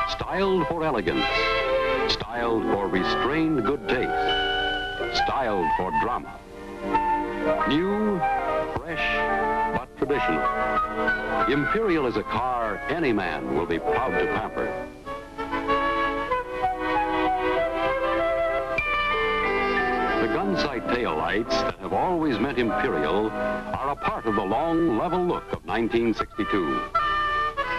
styled for elegance, styled for restrained good taste, styled for drama. New, fresh, but traditional. Imperial is a car any man will be proud to pamper. The gun-sight tail lights that have always meant Imperial are a part of the long, level look of 1962.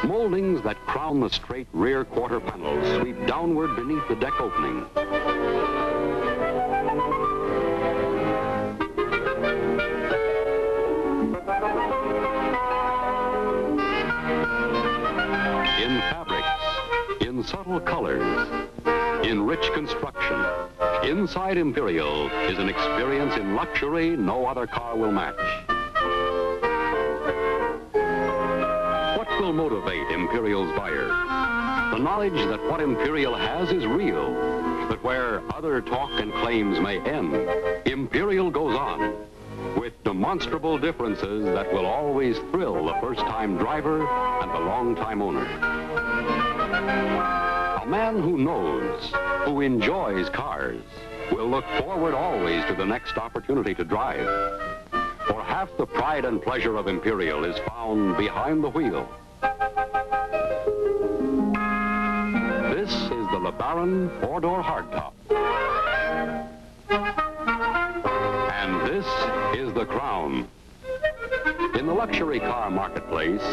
Moldings that crown the straight rear quarter panels sweep downward beneath the deck opening. In fabrics, in subtle colors, in rich construction, inside Imperial is an experience in luxury no other car will match. Will motivate Imperial's buyer. The knowledge that what Imperial has is real, but where other talk and claims may end, Imperial goes on with demonstrable differences that will always thrill the first-time driver and the long-time owner. A man who knows, who enjoys cars, will look forward always to the next opportunity to drive. For half the pride and pleasure of Imperial is found behind the wheel. This is the LeBaron four-door hardtop. And this is the Crown. In the luxury car marketplace,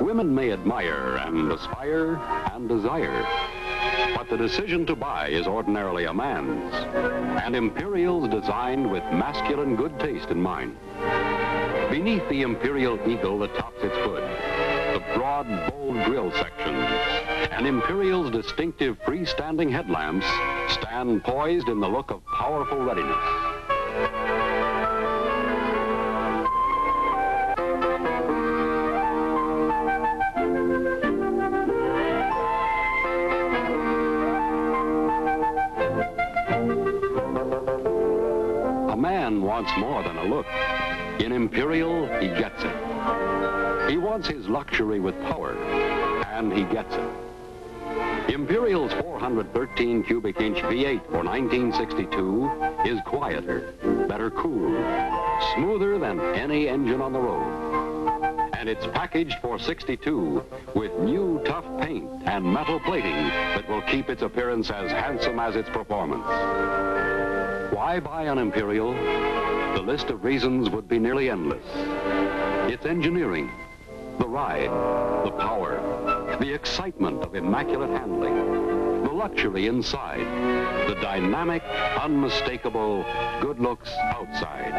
women may admire and aspire and desire. But the decision to buy is ordinarily a man's. And Imperial's designed with masculine good taste in mind. Beneath the Imperial Eagle that tops its hood, the broad, bold grille sections, and Imperial's distinctive freestanding headlamps stand poised in the look of powerful readiness. A man wants more than a look. In Imperial, he gets it. He wants his luxury with power, and he gets it. Imperial's 413 cubic inch V8 for 1962 is quieter, better cooled, smoother than any engine on the road. And it's packaged for 62 with new tough paint and metal plating that will keep its appearance as handsome as its performance. Why buy an Imperial? The list of reasons would be nearly endless. It's engineering, the ride, the power, the excitement of immaculate handling, the luxury inside, the dynamic, unmistakable good looks outside.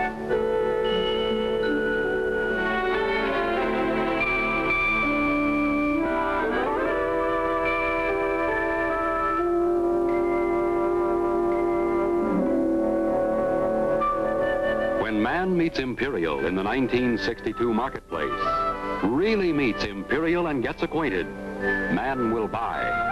When man meets Imperial in the 1962 marketplace, really meets Imperial and gets acquainted, man will buy.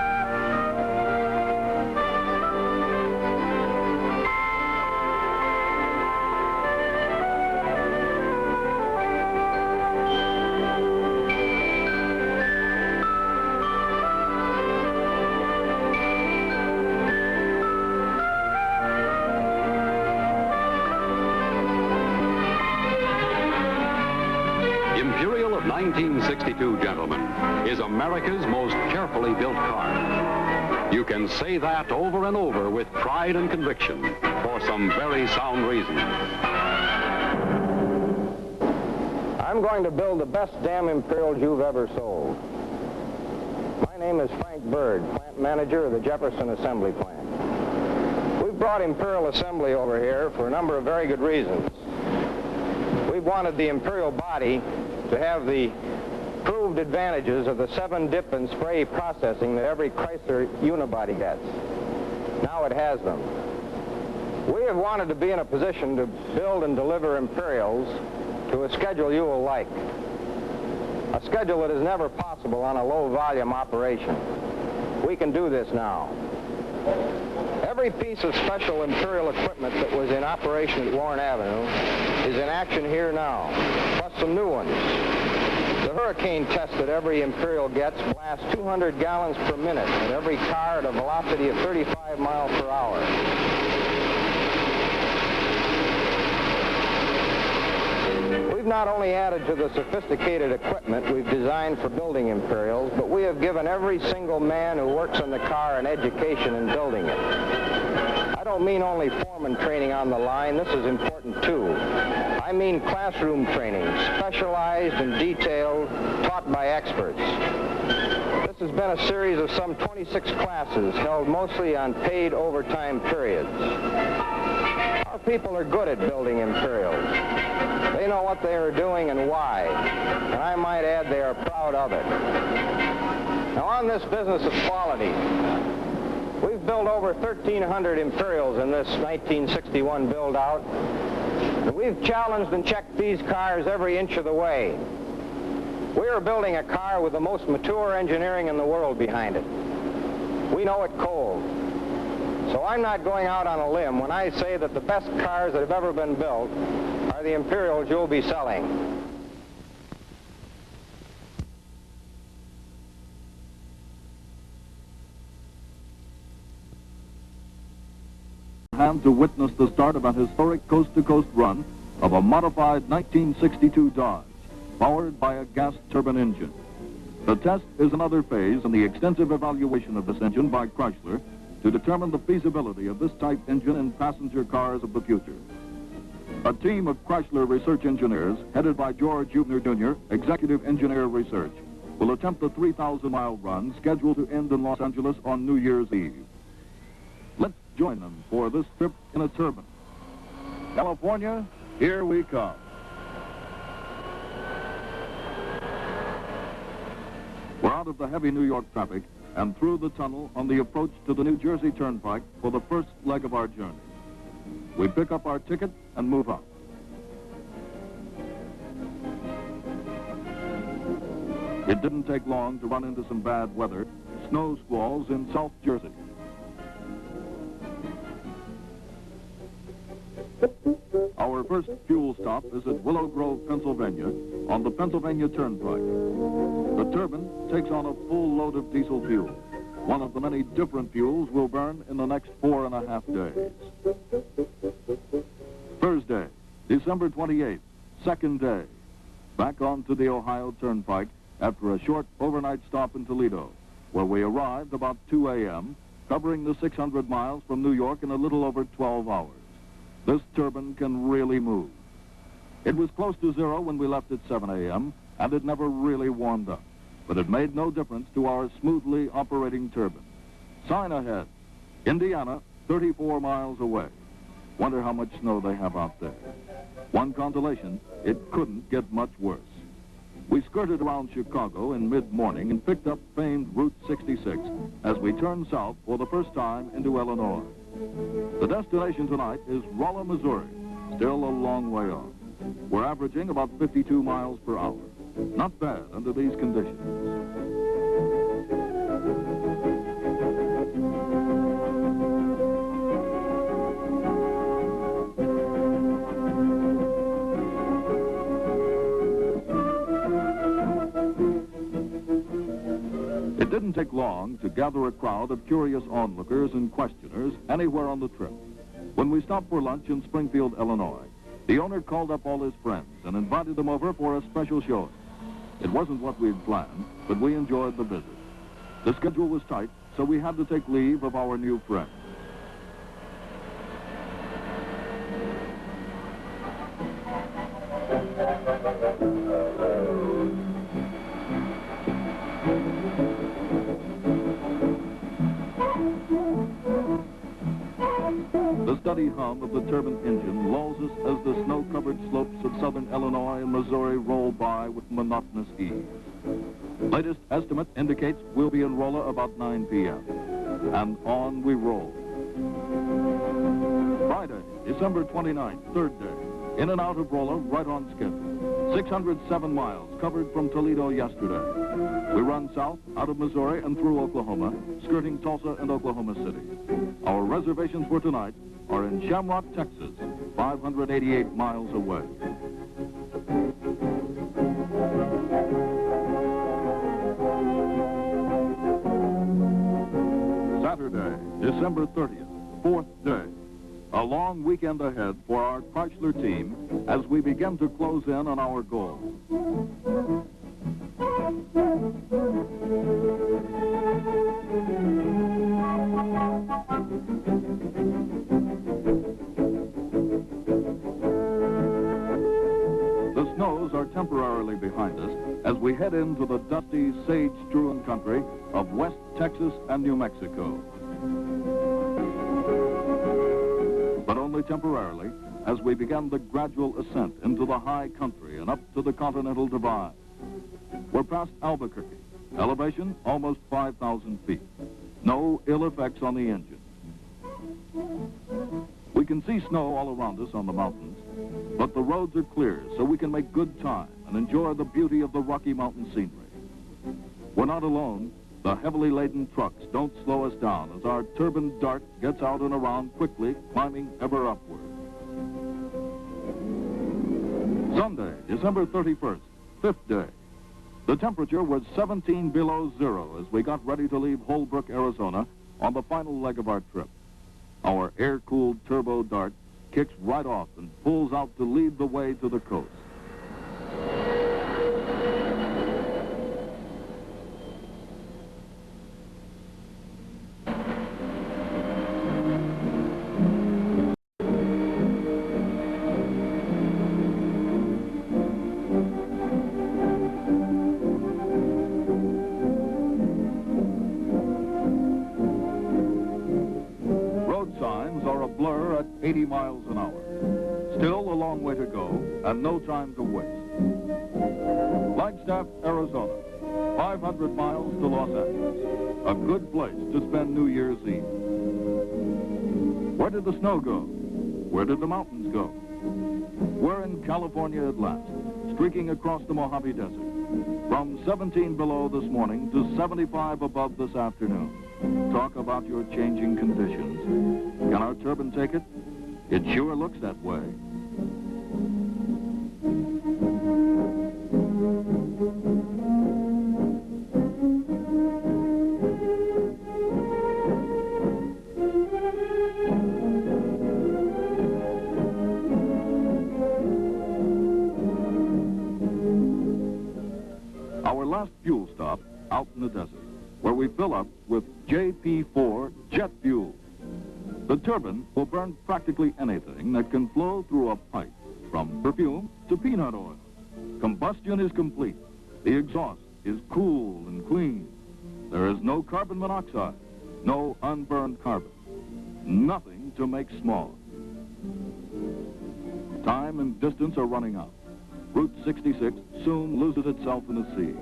Imperial of 1962, gentlemen, is America's most carefully built car. You can say that over and over with pride and conviction for some very sound reasons. I'm going to build the best damn Imperials you've ever sold. My name is Frank Bird, plant manager of the Jefferson Assembly Plant. We've brought Imperial Assembly over here for a number of very good reasons. We've wanted the Imperial body to have the proved advantages of the 7-dip and spray processing that every Chrysler unibody gets. Now it has them. We have wanted to be in a position to build and deliver Imperials to a schedule you will like. A schedule that is never possible on a low-volume operation. We can do this now. Every piece of special Imperial equipment that was in operation at Warren Avenue is in action here now, plus some new ones. The hurricane test that every Imperial gets blasts 200 gallons per minute at every car at a velocity of 35 miles per hour. We've not only added to the sophisticated equipment we've designed for building Imperials, but we have given every single man who works on the car an education in building it. I don't mean only foreman training on the line. This is important too. I mean classroom training, specialized and detailed, taught by experts. This has been a series of some 26 classes held mostly on paid overtime periods. Our people are good at building Imperials. They know what they are doing and why, and I might add they are proud of it. Now on this business of quality, we've built over 1,300 Imperials in this 1961 build-out, and we've challenged and checked these cars every inch of the way. We are building a car with the most mature engineering in the world behind it. We know it cold. So I'm not going out on a limb when I say that the best cars that have ever been built are the Imperials you'll be selling. To witness the start of an historic coast-to-coast run of a modified 1962 Dodge, powered by a gas turbine engine. The test is another phase in the extensive evaluation of this engine by Chrysler to determine the feasibility of this type engine in passenger cars of the future. A team of Chrysler research engineers, headed by George Hubner Jr., Executive Engineer Research, will attempt the 3,000-mile run scheduled to end in Los Angeles on New Year's Eve. Let's join them for this trip in a turbine. California, here we come. We're out of the heavy New York traffic and through the tunnel on the approach to the New Jersey Turnpike for the first leg of our journey. We pick up our ticket and move out. It didn't take long to run into some bad weather, snow squalls in South Jersey. Our first fuel stop is at Willow Grove, Pennsylvania, on the Pennsylvania Turnpike. The turbine takes on a full load of diesel fuel. One of the many different fuels we'll burn in the next 4.5 days. Thursday, December 28th, second day. Back onto the Ohio Turnpike after a short overnight stop in Toledo, where we arrived about 2 a.m., covering the 600 miles from New York in a little over 12 hours. This turbine can really move. It was close to zero when we left at 7 a.m., and it never really warmed up. But it made no difference to our smoothly operating turbine. Sign ahead, Indiana, 34 miles away. Wonder how much snow they have out there. One consolation, it couldn't get much worse. We skirted around Chicago in mid-morning and picked up famed Route 66 as we turned south for the first time into Illinois. The destination tonight is Rolla, Missouri, still a long way off. We're averaging about 52 miles per hour. Not bad under these conditions. It didn't take long to gather a crowd of curious onlookers and questioners anywhere on the trip. When we stopped for lunch in Springfield, Illinois, the owner called up all his friends and invited them over for a special showing. It wasn't what we'd planned, but we enjoyed the visit. The schedule was tight, so we had to take leave of our new friends. The steady hum of the turbine engine lulls us as the snow-covered slopes of southern Illinois and Missouri roll by with monotonous ease. Latest estimate indicates we'll be in Rolla about 9 p.m. And on we roll. Friday, December 29th, third day. In and out of Rolla, right on schedule. 607 miles covered from Toledo yesterday. We run south, out of Missouri and through Oklahoma, skirting Tulsa and Oklahoma City. Our reservations for tonight are in Shamrock, Texas, 588 miles away. Saturday, December 30th, fourth day. A long weekend ahead for our Chrysler team as we begin to close in on our goal. The snows are temporarily behind us as we head into the dusty, sage-strewn country of West Texas and New Mexico. But only temporarily, as we begin the gradual ascent into the high country and up to the Continental Divide. We're past Albuquerque, elevation almost 5,000 feet. No ill effects on the engine. We can see snow all around us on the mountains, but the roads are clear so we can make good time and enjoy the beauty of the Rocky Mountain scenery. We're not alone. The heavily laden trucks don't slow us down as our turbine dart gets out and around quickly, climbing ever upward. Sunday, December 31st, fifth day. The temperature was 17 below zero as we got ready to leave Holbrook, Arizona on the final leg of our trip. Our air-cooled turbo dart kicks right off and pulls out to lead the way to the coast. Signs are a blur at 80 miles an hour. Still a long way to go and no time to waste. Flagstaff, Arizona. 500 miles to Los Angeles. A good place to spend New Year's Eve. Where did the snow go? Where did the mountains go? We're in California at last, streaking across the Mojave Desert. From 17 below this morning to 75 above this afternoon. Talk about your changing conditions. Can our turbine take it? It sure looks that way. Our last fuel stop out in the desert, where we fill up with JP4 jet fuel. The turbine will burn practically anything that can flow through a pipe, from perfume to peanut oil. Combustion is complete. The exhaust is cool and clean. There is no carbon monoxide, no unburned carbon, nothing to make smog. Time and distance are running out. Route 66 soon loses itself in the sea.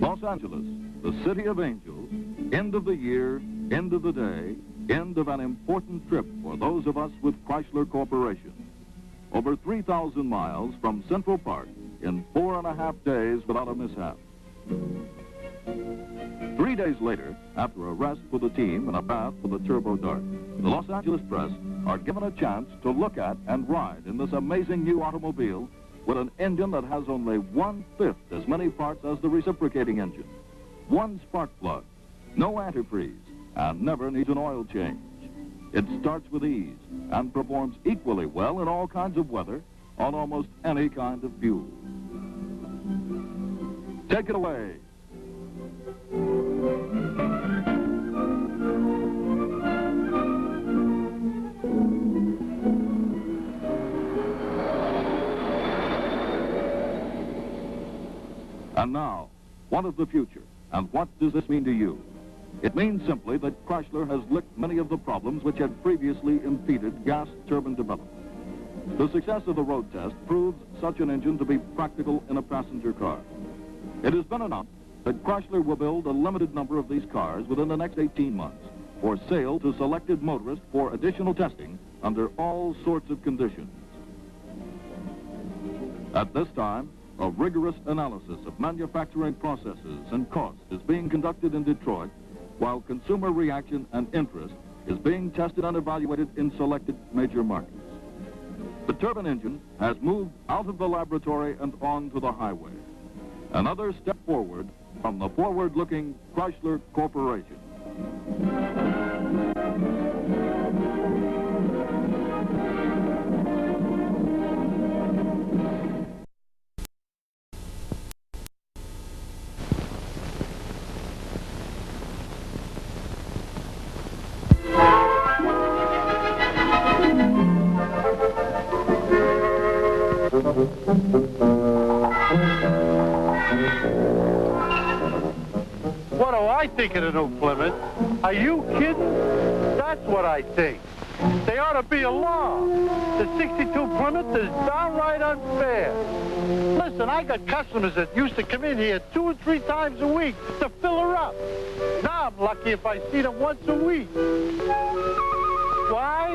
Los Angeles, the city of angels, end of the year, end of the day, end of an important trip for those of us with Chrysler Corporation. Over 3,000 miles from Central Park in 4.5 days without a mishap. 3 days later, after a rest for the team and a bath for the Turbo Dart, the Los Angeles press are given a chance to look at and ride in this amazing new automobile with an engine that has only 1/5 as many parts as the reciprocating engine. One spark plug, no antifreeze, and never needs an oil change. It starts with ease and performs equally well in all kinds of weather on almost any kind of fuel. Take it away. And now, what of the future? And what does this mean to you? It means simply that Chrysler has licked many of the problems which had previously impeded gas turbine development. The success of the road test proves such an engine to be practical in a passenger car. It has been announced that Chrysler will build a limited number of these cars within the next 18 months for sale to selected motorists for additional testing under all sorts of conditions. At this time, a rigorous analysis of manufacturing processes and costs is being conducted in Detroit, while consumer reaction and interest is being tested and evaluated in selected major markets. The turbine engine has moved out of the laboratory and onto the highway. Another step forward from the forward-looking Chrysler Corporation. What do I think of the new Plymouth? Are you kidding? That's what I think. They ought to be a law. The 62 Plymouth is downright unfair. Listen, I got customers that used to come in here 2 or 3 times a week to fill her up. Now I'm lucky if I see them once a week. Why?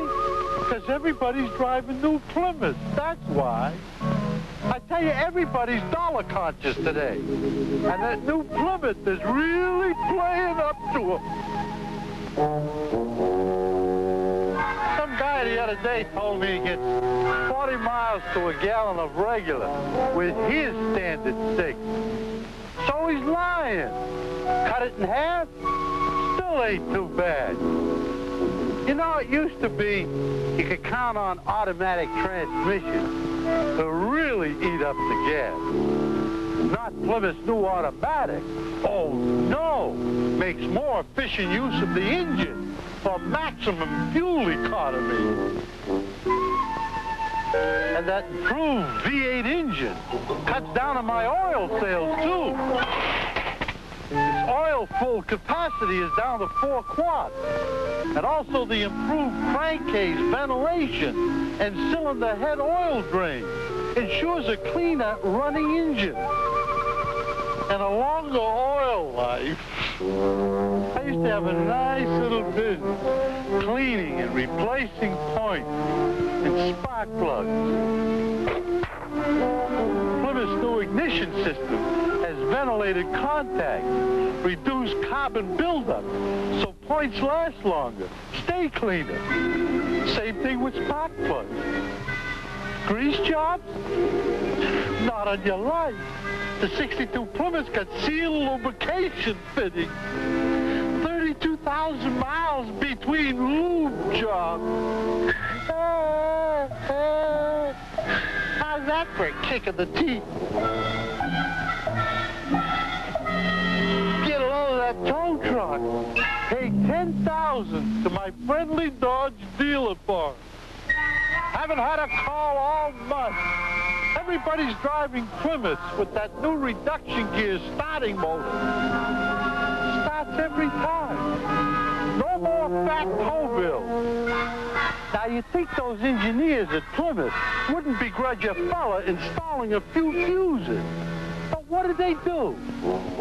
Because everybody's driving new Plymouth. That's why. I tell you, everybody's dollar conscious today. And that new Plymouth is really playing up to it. Some guy the other day told me he gets 40 miles to a gallon of regular with his standard 6. So he's lying. Cut it in half, still ain't too bad. You know, it used to be you could count on automatic transmissions to really eat up the gas. Not Plymouth's new automatic. Oh, no. Makes more efficient use of the engine for maximum fuel economy. And that improved V8 engine cuts down on my oil sales, too. Its oil full capacity is down to 4 quarts. And also the improved crankcase ventilation and cylinder head oil drain. Ensures a cleaner running engine and a longer oil life. I used to have a nice little business cleaning and replacing points and spark plugs. Plymouth's new ignition system has ventilated contacts, reduced carbon buildup, so points last longer, stay cleaner. Same thing with spark plugs. Grease jobs? Not on your life. The 62 Plymouth's got seal lubrication fitting. 32,000 miles between lube jobs. How's that for a kick of the teeth? Get a load of that tow truck. Pay $10,000 to my friendly Dodge dealer for it. Haven't had a call all month. Everybody's driving Plymouth with that new reduction gear starting motor. Starts every time. No more fat tow bills. Now you'd think those engineers at Plymouth wouldn't begrudge a fella installing a few fuses. But what do?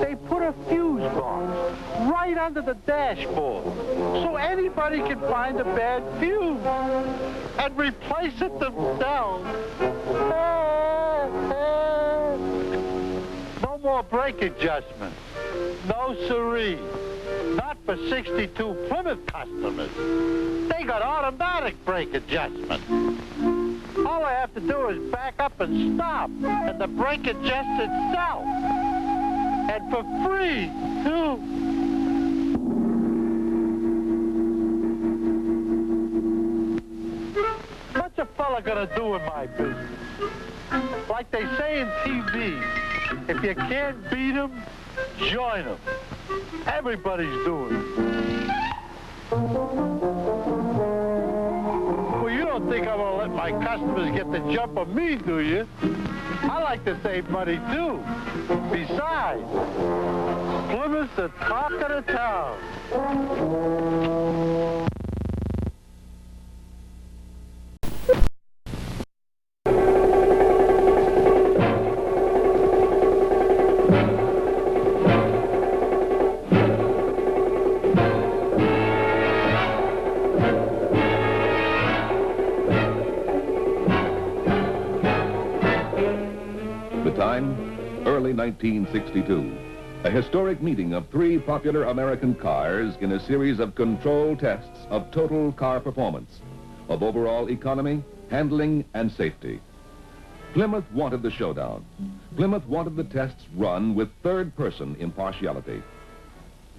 They put a fuse box right under the dashboard so anybody can find a bad fuse and replace it themselves. No more brake adjustment. No siree. Not for 62 Plymouth customers. They got automatic brake adjustment. All I have to do is back up and stop, and the brake adjusts itself. And for free, too. What's a fella gonna do in my business? Like they say in TV, if you can't beat 'em, join 'em. Everybody's doing it. Well, you don't think I'm gonna let my customers get the jump on me, do you? I like to save money, too. Besides, Plymouth's the talk of the town. Early 1962, a historic meeting of 3 popular American cars in a series of control tests of total car performance, of overall economy, handling, and safety. Plymouth wanted the showdown. Plymouth wanted the tests run with third-person impartiality.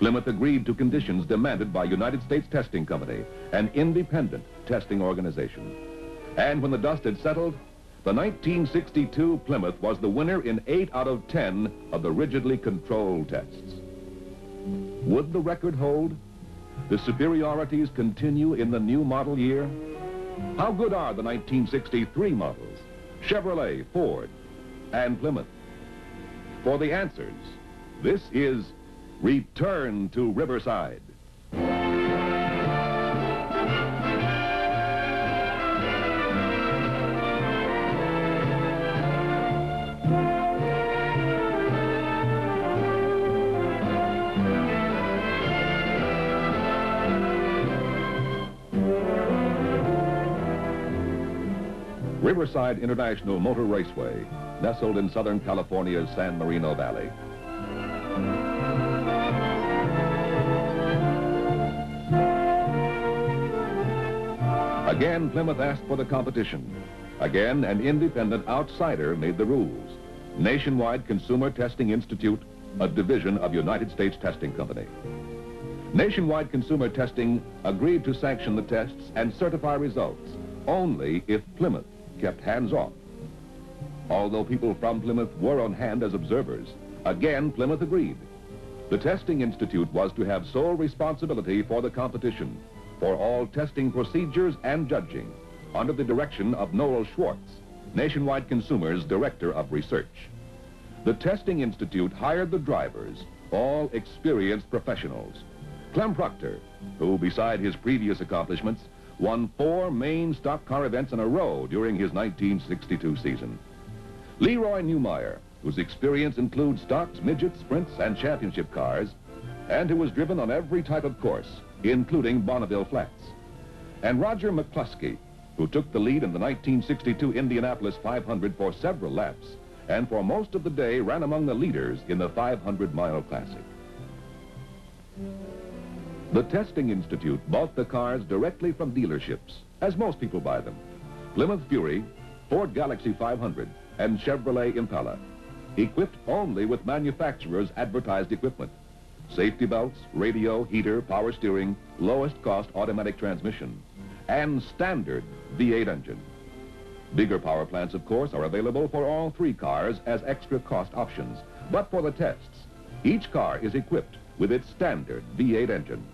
Plymouth agreed to conditions demanded by United States Testing Company, an independent testing organization. And when the dust had settled, the 1962 Plymouth was the winner in 8 out of 10 of the rigidly controlled tests. Would the record hold? The superiorities continue in the new model year? How good are the 1963 models? Chevrolet, Ford, and Plymouth? For the answers, this is Return to Riverside. Riverside International Motor Raceway, nestled in Southern California's San Marino Valley. Again, Plymouth asked for the competition. Again, an independent outsider made the rules. Nationwide Consumer Testing Institute, a division of United States Testing Company. Nationwide Consumer Testing agreed to sanction the tests and certify results only if Plymouth kept hands off. Although people from Plymouth were on hand as observers, again Plymouth agreed. The Testing Institute was to have sole responsibility for the competition, for all testing procedures and judging, under the direction of Noel Schwartz, Nationwide Consumer's Director of Research. The Testing Institute hired the drivers, all experienced professionals. Clem Proctor, who, beside his previous accomplishments, won 4 main stock car events in a row during his 1962 season. Leroy Newmeyer, whose experience includes stocks, midgets, sprints, and championship cars, and who was driven on every type of course, including Bonneville Flats. And Roger McCluskey, who took the lead in the 1962 Indianapolis 500 for several laps, and for most of the day ran among the leaders in the 500-mile classic. The Testing Institute bought the cars directly from dealerships, as most people buy them. Plymouth Fury, Ford Galaxy 500, and Chevrolet Impala, equipped only with manufacturers' advertised equipment. Safety belts, radio, heater, power steering, lowest cost automatic transmission, and standard V8 engine. Bigger power plants, of course, are available for all 3 cars as extra cost options. But for the tests, each car is equipped with its standard V8 engine.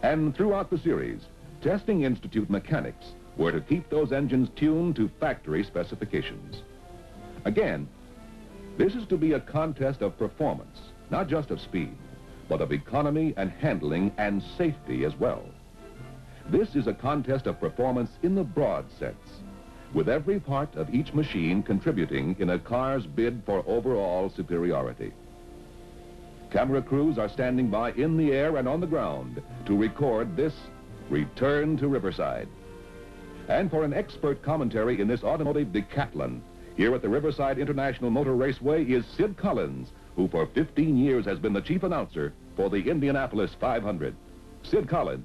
And throughout the series, Testing Institute mechanics were to keep those engines tuned to factory specifications. Again, this is to be a contest of performance, not just of speed, but of economy and handling and safety as well. This is a contest of performance in the broad sense, with every part of each machine contributing in a car's bid for overall superiority. Camera crews are standing by in the air and on the ground to record this return to Riverside. And for an expert commentary in this automotive decathlon, here at the Riverside International Motor Raceway is Sid Collins, who for 15 years has been the chief announcer for the Indianapolis 500. Sid Collins.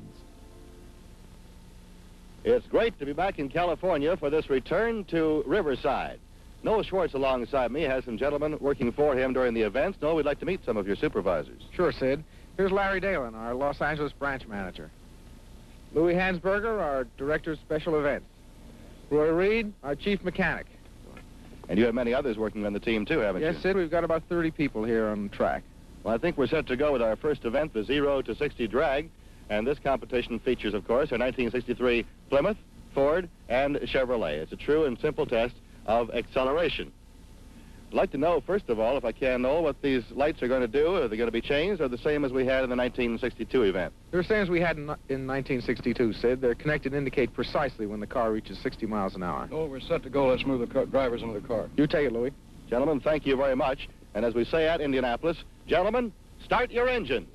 It's great to be back in California for this return to Riverside. Noel Schwartz alongside me has some gentlemen working for him during the events. Noel, we'd like to meet some of your supervisors. Sure, Sid. Here's Larry Dalen, our Los Angeles branch manager. Louis Hansberger, our director of special events. Roy Reed, our chief mechanic. And you have many others working on the team, too, haven't you? Yes, Sid, we've got about 30 people here on the track. Well, I think we're set to go with our first event, the 0 to 60 drag. And this competition features, of course, our 1963 Plymouth, Ford, and Chevrolet. It's a true and simple test of acceleration. I'd like to know, first of all, if I can, Noel, what these lights are going to do. Are they going to be changed or the same as we had in the 1962 event? They're the same as we had in 1962, Sid. They're connected to indicate precisely when the car reaches 60 miles an hour. Oh, we're set to go. Let's move the drivers into the car. You take it, Louis. Gentlemen, thank you very much. And as we say at Indianapolis, gentlemen, start your engines.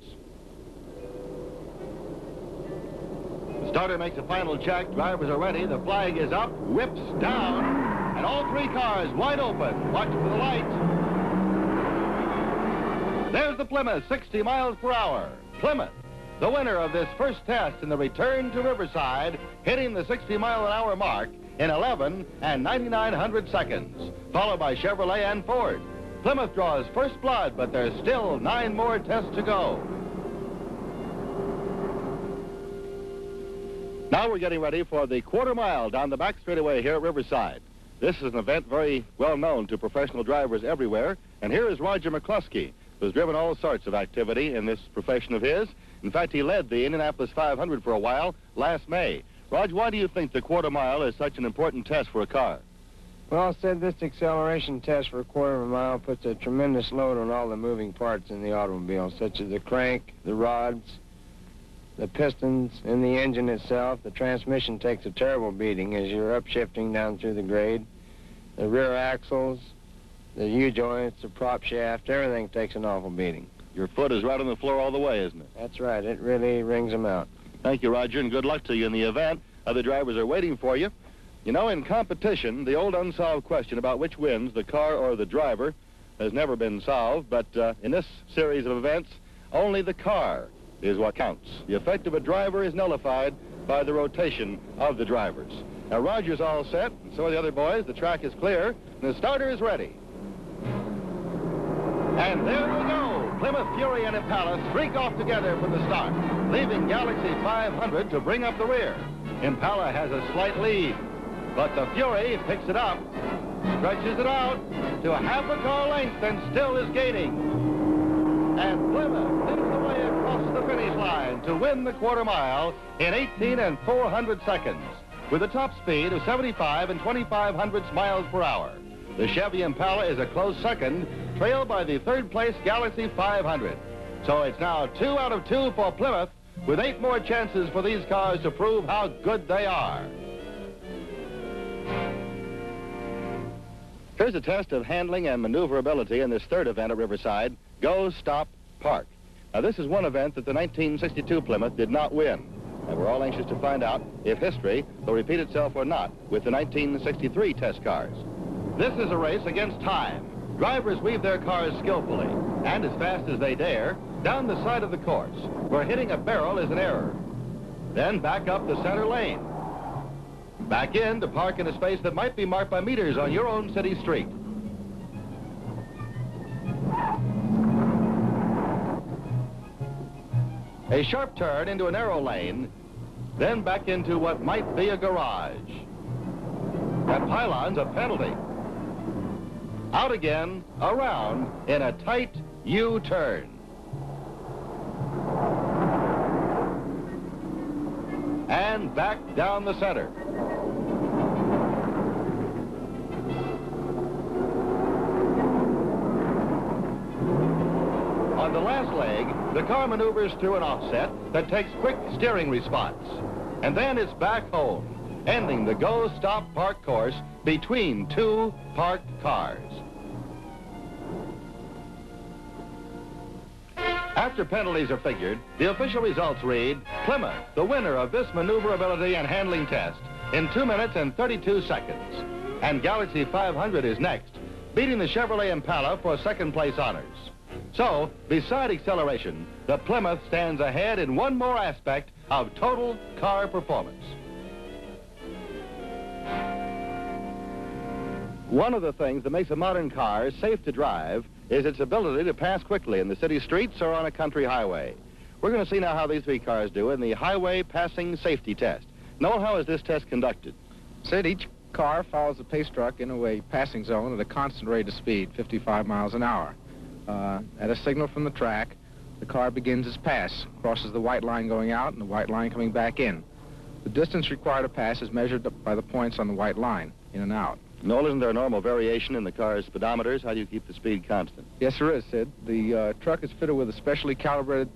The starter makes a final check. Drivers are ready. The flag is up, whips down, and all 3 cars wide open. Watch for the lights. There's the Plymouth, 60 miles per hour. Plymouth, the winner of this first test in the return to Riverside, hitting the 60-mile-an-hour mark in 11 and 9900 seconds, followed by Chevrolet and Ford. Plymouth draws first blood, but there's still 9 more tests to go. Now we're getting ready for the quarter mile down the back straightaway here at Riverside. This is an event very well known to professional drivers everywhere. And here is Roger McCluskey, who's driven all sorts of activity in this profession of his. In fact, he led the Indianapolis 500 for a while last May. Roger, why do you think the quarter mile is such an important test for a car? Well, Sid, this acceleration test for a quarter of a mile puts a tremendous load on all the moving parts in the automobile, such as the crank, the rods, the pistons, and the engine itself. The transmission takes a terrible beating as you're upshifting down through the grade. The rear axles, the U-joints, the prop shaft, everything takes an awful beating. Your foot is right on the floor all the way, isn't it? That's right. It really wrings them out. Thank you, Roger, and good luck to you in the event. Other drivers are waiting for you. You know, in competition, the old unsolved question about which wins, the car or the driver, has never been solved. But in this series of events, only the car is what counts. The effect of a driver is nullified by the rotation of the drivers. Now, Roger's all set, and so are the other boys. The track is clear, and the starter is ready. And there we go. Plymouth Fury and Impala streak off together from the start, leaving Galaxy 500 to bring up the rear. Impala has a slight lead, but the Fury picks it up, stretches it out to a half a car length, and still is gaining. And Plymouth leads the way across the finish line to win the quarter mile in 18 and 400 seconds, with a top speed of 75 and 25 miles per hour. The Chevy Impala is a close second, trailed by the third-place Galaxy 500. So it's now 2 out of 2 for Plymouth, with 8 more chances for these cars to prove how good they are. Here's a test of handling and maneuverability in this third event at Riverside, Go, Stop, Park. Now, this is one event that the 1962 Plymouth did not win, and we're all anxious to find out if history will repeat itself or not with the 1963 test cars. This is a race against time. Drivers weave their cars skillfully and as fast as they dare down the side of the course, where hitting a barrel is an error. Then back up the center lane. Back in to park in a space that might be marked by meters on your own city street. A sharp turn into a narrow lane, then back into what might be a garage. That pylon's a penalty. Out again, around, in a tight U-turn. And back down the center. On the last leg, the car maneuvers through an offset that takes quick steering response. And then it's back home, ending the Go, Stop, Park course between 2 parked cars. After penalties are figured, the official results read, Plymouth, the winner of this maneuverability and handling test, in 2 minutes and 32 seconds. And Galaxy 500 is next, beating the Chevrolet Impala for second place honors. So, beside acceleration, the Plymouth stands ahead in one more aspect of total car performance. One of the things that makes a modern car safe to drive is its ability to pass quickly in the city streets or on a country highway. We're going to see now how these 3 cars do in the Highway Passing Safety Test. Noel, how is this test conducted? Sid, each car follows a pace truck into a passing zone at a constant rate of speed, 55 miles an hour. At a signal from the track, the car begins its pass, crosses the white line going out and the white line coming back in. The distance required to pass is measured by the points on the white line, in and out. Noel, isn't there a normal variation in the car's speedometers? How do you keep the speed constant? Yes, there is, Sid. The truck is fitted with a specially calibrated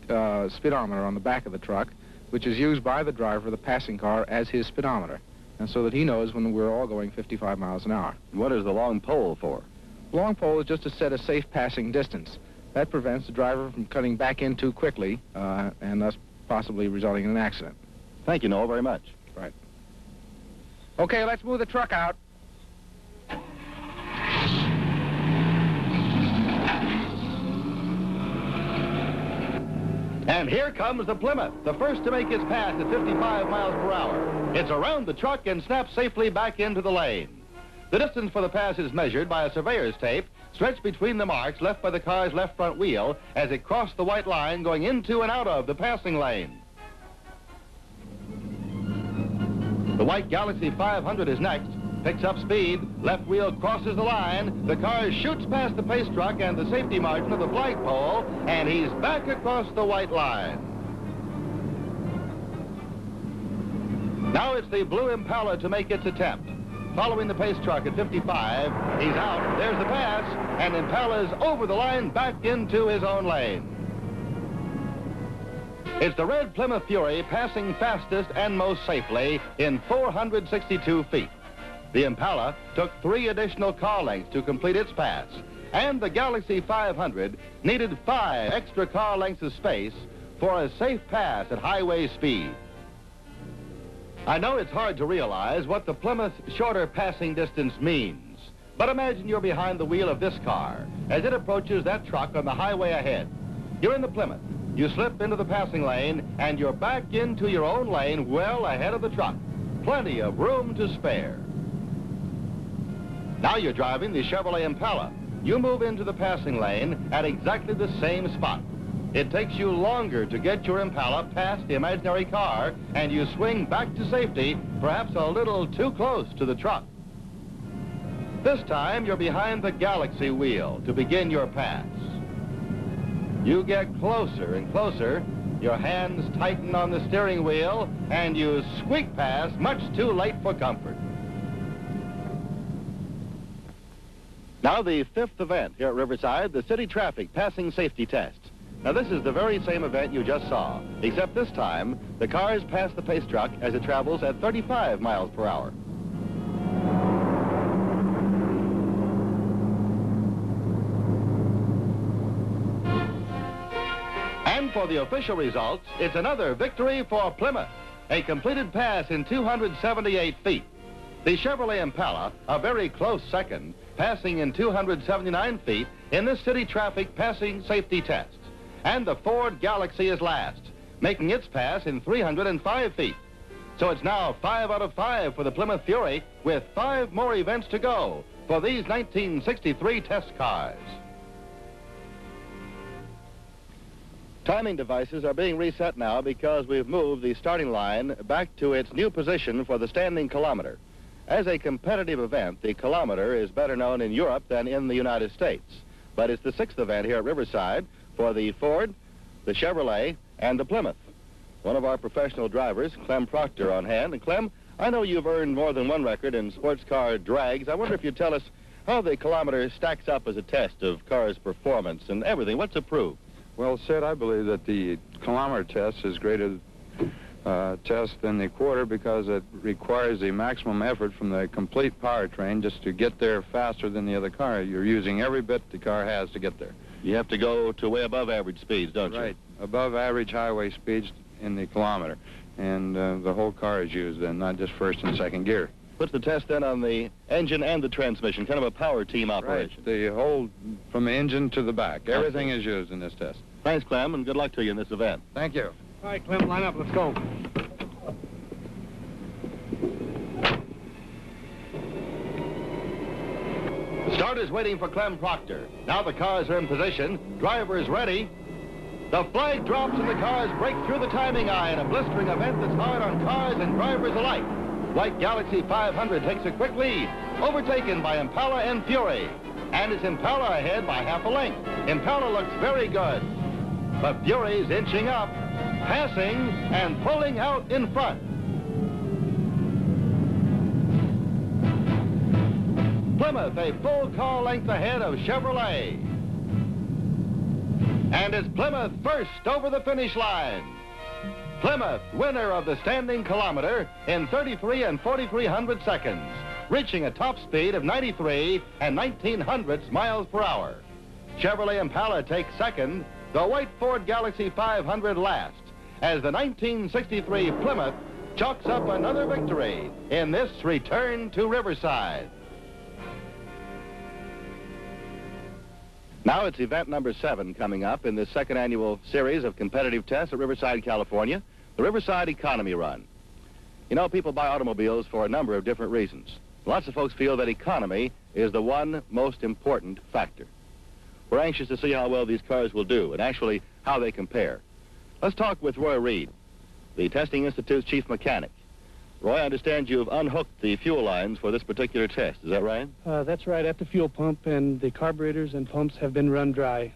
speedometer on the back of the truck, which is used by the driver of the passing car as his speedometer, and so that he knows when we're all going 55 miles an hour. What is the long pole for? The long pole is just to set a safe passing distance. That prevents the driver from cutting back in too quickly, and thus possibly resulting in an accident. Thank you, Noel, very much. Right. Okay, let's move the truck out. And here comes the Plymouth, the first to make its pass at 55 miles per hour. It's around the truck and snaps safely back into the lane. The distance for the pass is measured by a surveyor's tape stretched between the marks left by the car's left front wheel as it crossed the white line going into and out of the passing lane. The white Galaxy 500 is next. Picks up speed, left wheel crosses the line, the car shoots past the pace truck and the safety margin of the flagpole, and he's back across the white line. Now it's the blue Impala to make its attempt. Following the pace truck at 55, he's out, there's the pass, and Impala's over the line back into his own lane. It's the red Plymouth Fury passing fastest and most safely in 462 feet. The Impala took 3 additional car lengths to complete its pass, and the Galaxy 500 needed 5 extra car lengths of space for a safe pass at highway speed. I know it's hard to realize what the Plymouth's shorter passing distance means, but imagine you're behind the wheel of this car as it approaches that truck on the highway ahead. You're in the Plymouth. You slip into the passing lane, and you're back into your own lane well ahead of the truck. Plenty of room to spare. Now you're driving the Chevrolet Impala. You move into the passing lane at exactly the same spot. It takes you longer to get your Impala past the imaginary car, and you swing back to safety, perhaps a little too close to the truck. This time, you're behind the Galaxy wheel to begin your pass. You get closer and closer. Your hands tighten on the steering wheel, and you squeak past much too late for comfort. Now the 5th event here at Riverside, the City Traffic Passing Safety Test. Now, this is the very same event you just saw, except this time, the cars pass the pace truck as it travels at 35 miles per hour. And for the official results, it's another victory for Plymouth. A completed pass in 278 feet. The Chevrolet Impala, a very close second, passing in 279 feet in this city traffic passing safety test. And the Ford Galaxy is last, making its pass in 305 feet. So it's now 5 out of 5 for the Plymouth Fury, with 5 more events to go for these 1963 test cars. Timing devices are being reset now because we've moved the starting line back to its new position for the standing kilometer. As a competitive event, the kilometer is better known in Europe than in the United States. But it's the 6th event here at Riverside for the Ford, the Chevrolet, and the Plymouth. One of our professional drivers, Clem Proctor, on hand. And Clem, I know you've earned more than one record in sports car drags. I wonder if you'd tell us how the kilometer stacks up as a test of cars' performance and everything. What's it prove? Well, Sid, I believe that the kilometer test is greater test than the quarter because it requires the maximum effort from the complete powertrain just to get there faster than the other car. You're using every bit the car has to get there. You have to go to way above average speeds, don't you? Right, above average highway speeds in the kilometer. And the whole car is used then, not just first and second gear. Puts the test then on the engine and the transmission, kind of a power team operation. Right, the whole, from the engine to the back, everything is used in this test. Thanks, Clem, and good luck to you in this event. Thank you. All right, Clem, line up. Let's go. The start is waiting for Clem Proctor. Now the cars are in position. Drivers ready. The flag drops and the cars break through the timing eye in a blistering event that's hard on cars and drivers alike. White Galaxy 500 takes a quick lead, overtaken by Impala and Fury. And it's Impala ahead by half a length. Impala looks very good. But Fury's inching up, passing, and pulling out in front. Plymouth a full car length ahead of Chevrolet. And it's Plymouth first over the finish line. Plymouth, winner of the standing kilometer in 33 and 4300 seconds, reaching a top speed of 93 and 1900 miles per hour. Chevrolet Impala takes second, the white Ford Galaxy 500 last, as the 1963 Plymouth chalks up another victory in this return to Riverside. Now it's event number 7 coming up in this second annual series of competitive tests at Riverside, California, the Riverside Economy Run. You know, people buy automobiles for a number of different reasons. Lots of folks feel that economy is the one most important factor. We're anxious to see how well these cars will do and actually how they compare. Let's talk with Roy Reed, the Testing Institute's chief mechanic. Roy, I understand you've unhooked the fuel lines for this particular test. Is that right? That's right, at the fuel pump, and the carburetors and pumps have been run dry.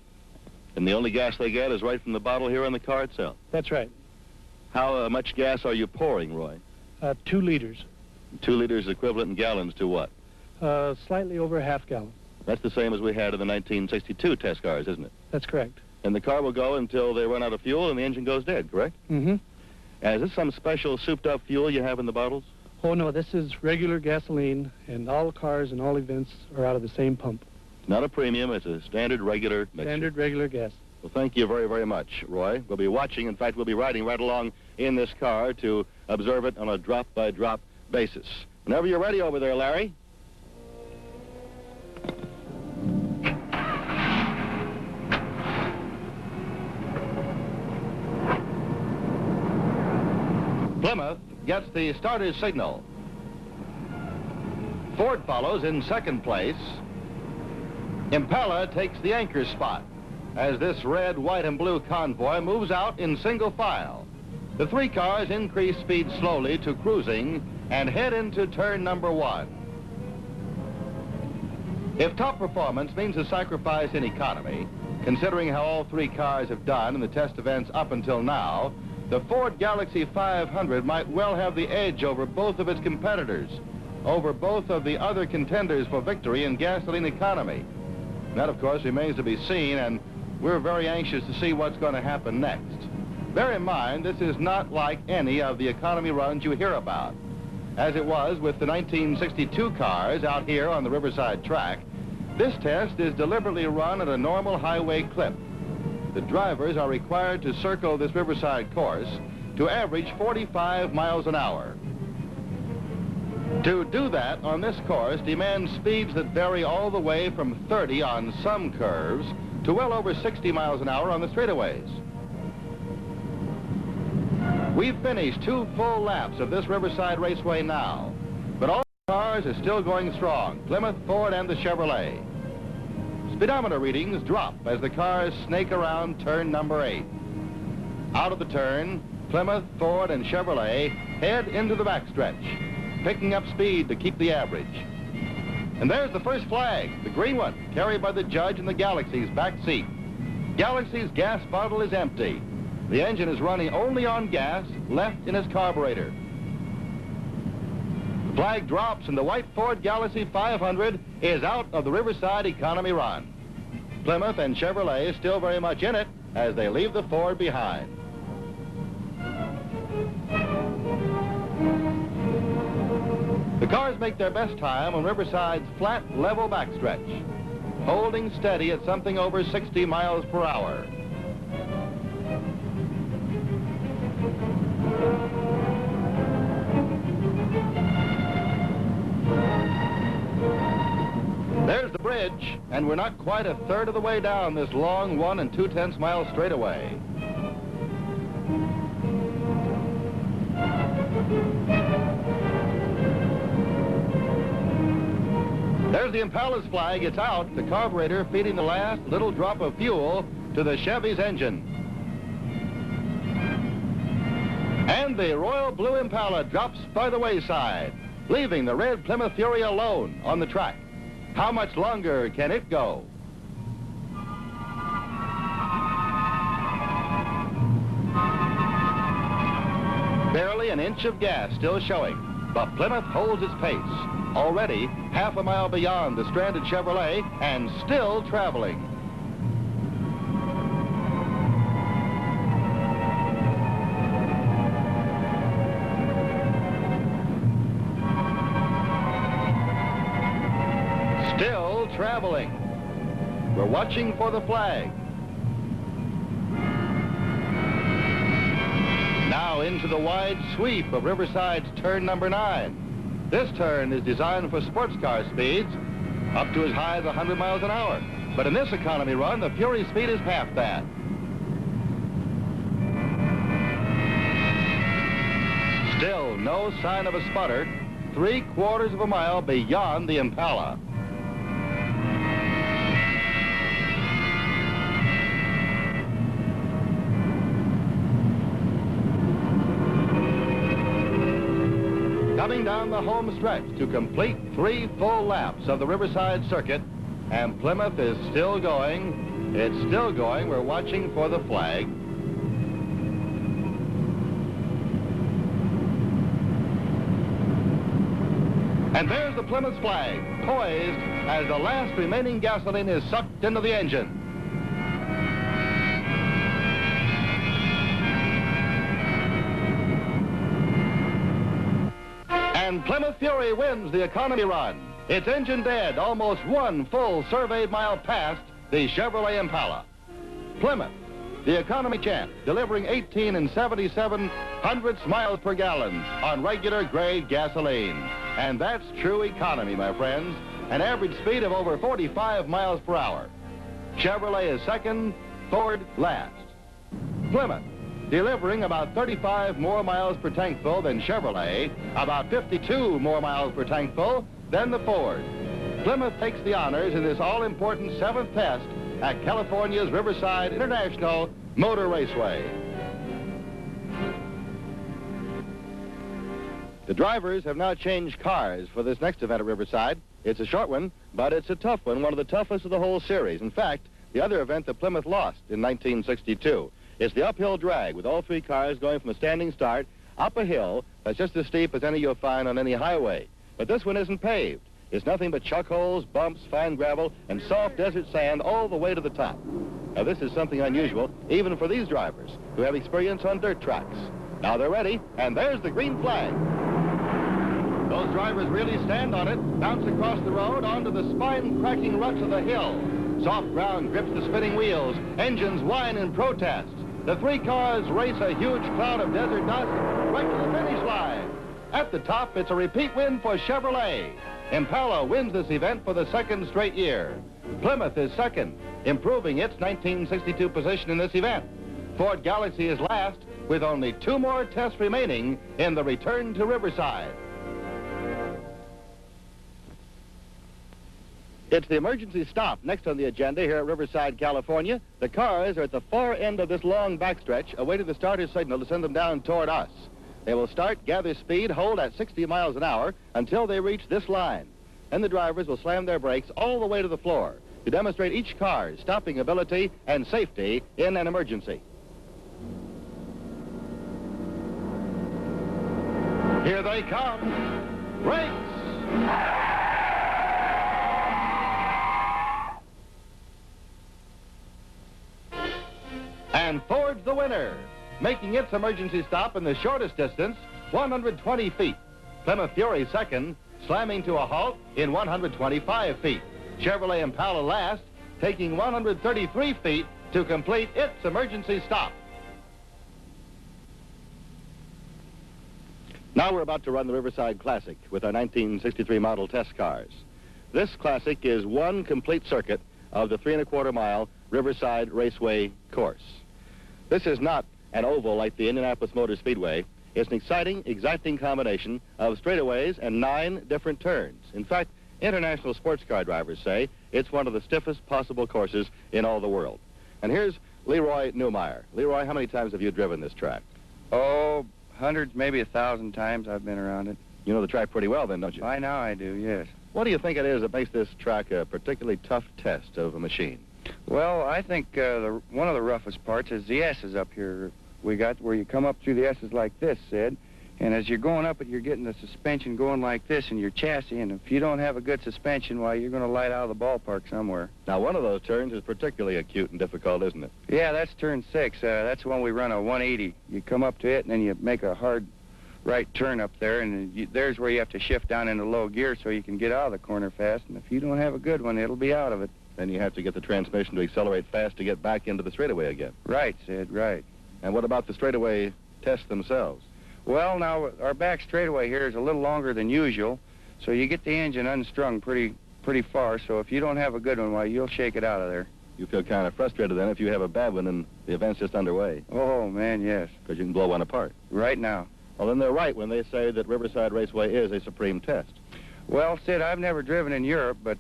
And the only gas they get is right from the bottle here on the car itself? That's right. How much gas are you pouring, Roy? 2 liters. 2 liters equivalent in gallons to what? Slightly over a half gallon. That's the same as we had in the 1962 test cars, isn't it? That's correct. And the car will go until they run out of fuel and the engine goes dead, correct? Mm-hmm. Is this some special souped-up fuel you have in the bottles? Oh, no, this is regular gasoline, and all cars and all events are out of the same pump. Not a premium, it's a standard regular mixture. Standard regular gas. Well, thank you very, very much, Roy. We'll be watching. In fact, we'll be riding right along in this car to observe it on a drop-by-drop basis. Whenever you're ready over there, Larry. Plymouth gets the starter's signal. Ford follows in second place. Impala takes the anchor spot as this red, white, and blue convoy moves out in single file. The 3 cars increase speed slowly to cruising and head into turn number 1. If top performance means a sacrifice in economy, considering how all 3 cars have done in the test events up until now, the Ford Galaxy 500 might well have the edge over both of its competitors, over both of the other contenders for victory in gasoline economy. That, of course, remains to be seen, and we're very anxious to see what's going to happen next. Bear in mind, this is not like any of the economy runs you hear about. As it was with the 1962 cars out here on the Riverside track, this test is deliberately run at a normal highway clip. The drivers are required to circle this Riverside course to average 45 miles an hour. To do that on this course demands speeds that vary all the way from 30 on some curves to well over 60 miles an hour on the straightaways. We've finished 2 full laps of this Riverside Raceway now, but all cars are still going strong, Plymouth, Ford, and the Chevrolet. Speedometer readings drop as the cars snake around turn number 8. Out of the turn, Plymouth, Ford, and Chevrolet head into the backstretch, picking up speed to keep the average. And there's the first flag, the green one, carried by the judge in the Galaxy's back seat. Galaxy's gas bottle is empty. The engine is running only on gas left in its carburetor. The flag drops and the white Ford Galaxy 500 is out of the Riverside economy run. Plymouth and Chevrolet is still very much in it as they leave the Ford behind. The cars make their best time on Riverside's flat, level backstretch, holding steady at something over 60 miles per hour. There's the bridge, and we're not quite a third of the way down this long 1 2/10 mile straightaway. There's the Impala's flag. It's out, the carburetor feeding the last little drop of fuel to the Chevy's engine. And the royal blue Impala drops by the wayside, leaving the red Plymouth Fury alone on the track. How much longer can it go? Barely an inch of gas still showing, but Plymouth holds its pace. Already half a mile beyond the stranded Chevrolet and still traveling. Still traveling. We're watching for the flag. Now into the wide sweep of Riverside's turn number 9. This turn is designed for sports car speeds up to as high as 100 miles an hour. But in this economy run, the Fury speed is half that. Still no sign of a sputter, 3/4 of a mile beyond the Impala. Coming down the home stretch to complete 3 full laps of the Riverside circuit, and Plymouth is still going. It's still going. We're watching for the flag. And there's the Plymouth flag, poised as the last remaining gasoline is sucked into the engine. And Plymouth Fury wins the economy run. Its engine dead, almost 1 full surveyed mile past the Chevrolet Impala. Plymouth, the economy champ, delivering 18 77/100 miles per gallon on regular grade gasoline. And that's true economy, my friends. An average speed of over 45 miles per hour. Chevrolet is second, Ford last. Plymouth, delivering about 35 more miles per tank full than Chevrolet, about 52 more miles per tank full than the Ford. Plymouth takes the honors in this all-important 7th test at California's Riverside International Motor Raceway. The drivers have now changed cars for this next event at Riverside. It's a short one, but it's a tough one of the toughest of the whole series. In fact, the other event that Plymouth lost in 1962. It's the uphill drag with all 3 cars going from a standing start up a hill that's just as steep as any you'll find on any highway. But this one isn't paved. It's nothing but chuck holes, bumps, fine gravel, and soft desert sand all the way to the top. Now, this is something unusual, even for these drivers who have experience on dirt tracks. Now they're ready, and there's the green flag. Those drivers really stand on it, bounce across the road onto the spine-cracking ruts of the hill. Soft ground grips the spinning wheels. Engines whine in protest. The three cars race a huge cloud of desert dust right to the finish line. At the top, it's a repeat win for Chevrolet. Impala wins this event for the second straight year. Plymouth is second, improving its 1962 position in this event. Ford Galaxy is last, with only 2 more tests remaining in the return to Riverside. It's the emergency stop next on the agenda here at Riverside, California. The cars are at the far end of this long backstretch, awaiting the starter's signal to send them down toward us. They will start, gather speed, hold at 60 miles an hour until they reach this line. Then the drivers will slam their brakes all the way to the floor to demonstrate each car's stopping ability and safety in an emergency. Here they come. Brakes! And Ford's the winner, making its emergency stop in the shortest distance, 120 feet. Plymouth Fury second, slamming to a halt in 125 feet. Chevrolet Impala last, taking 133 feet to complete its emergency stop. Now we're about to run the Riverside Classic with our 1963 model test cars. This Classic is one complete circuit of the 3 1/4 mile Riverside Raceway course. This is not an oval like the Indianapolis Motor Speedway. It's an exciting, exacting combination of straightaways and 9 different turns. In fact, international sports car drivers say it's one of the stiffest possible courses in all the world. And here's Leroy Neumeier. Leroy, how many times have you driven this track? Oh, hundreds, maybe 1,000 times I've been around it. You know the track pretty well then, don't you? By now I do, yes. What do you think it is that makes this track a particularly tough test of a machine? Well, I think one of the roughest parts is the S's up here. We got where you come up through the S's like this, Sid, and as you're going up it, you're getting the suspension going like this in your chassis, and if you don't have a good suspension, why, you're going to light out of the ballpark somewhere. Now, one of those turns is particularly acute and difficult, isn't it? Yeah, that's turn 6. That's when we run a 180. You come up to it, and then you make a hard right turn up there, and there's where you have to shift down into low gear so you can get out of the corner fast, and if you don't have a good one, it'll be out of it. Then you have to get the transmission to accelerate fast to get back into the straightaway again. Right, Sid, right. And what about the straightaway tests themselves? Well, now, our back straightaway here is a little longer than usual, so you get the engine unstrung pretty far, so if you don't have a good one, why, you'll shake it out of there. You feel kind of frustrated then if you have a bad one and the event's just underway. Oh, man, yes. Because you can blow one apart. Right now. Well, then they're right when they say that Riverside Raceway is a supreme test. Well, Sid, I've never driven in Europe, but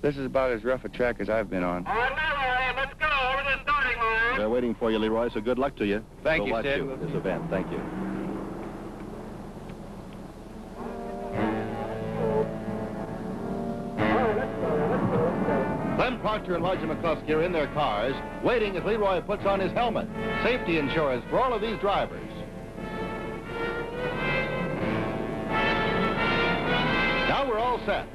this is about as rough a track as I've been on. All right, Leroy, let's go over the starting line. They're waiting for you, Leroy, so good luck to you. Thank you, watch Sid. you at this event. Thank you. Clem Proctor and Roger McCluskey are in their cars, waiting as Leroy puts on his helmet. Safety insurance for all of these drivers. Now we're all set.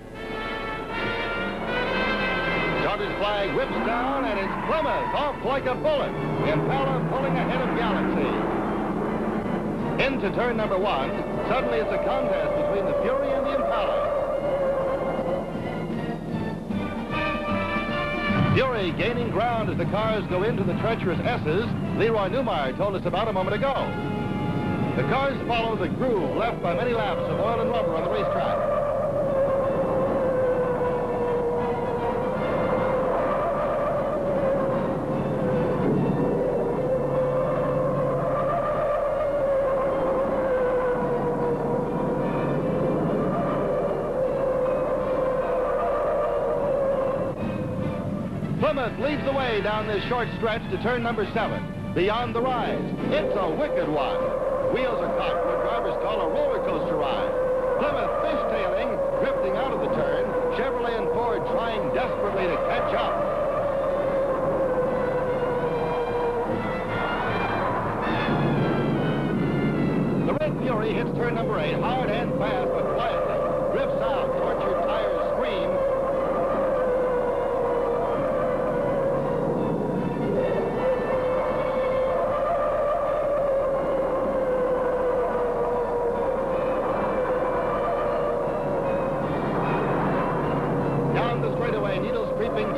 Starter's flag whips down, and it's Plymouth off like a bullet. Impala pulling ahead of Galaxy. Into turn number 1, suddenly it's a contest between the Fury and the Impala. Fury gaining ground as the cars go into the treacherous S's Leroy Neumeier told us about a moment ago. The cars follow the groove left by many laps of oil and rubber on the racetrack. Plymouth leads the way down this short stretch to turn number 7. Beyond the rise, it's a wicked one. Wheels are caught what drivers call a roller coaster ride. Plymouth fishtailing, drifting out of the turn. Chevrolet and Ford trying desperately to catch up. The Red Fury hits turn number 8 hard and fast, but quietly. Drifts out, tortured tires scream.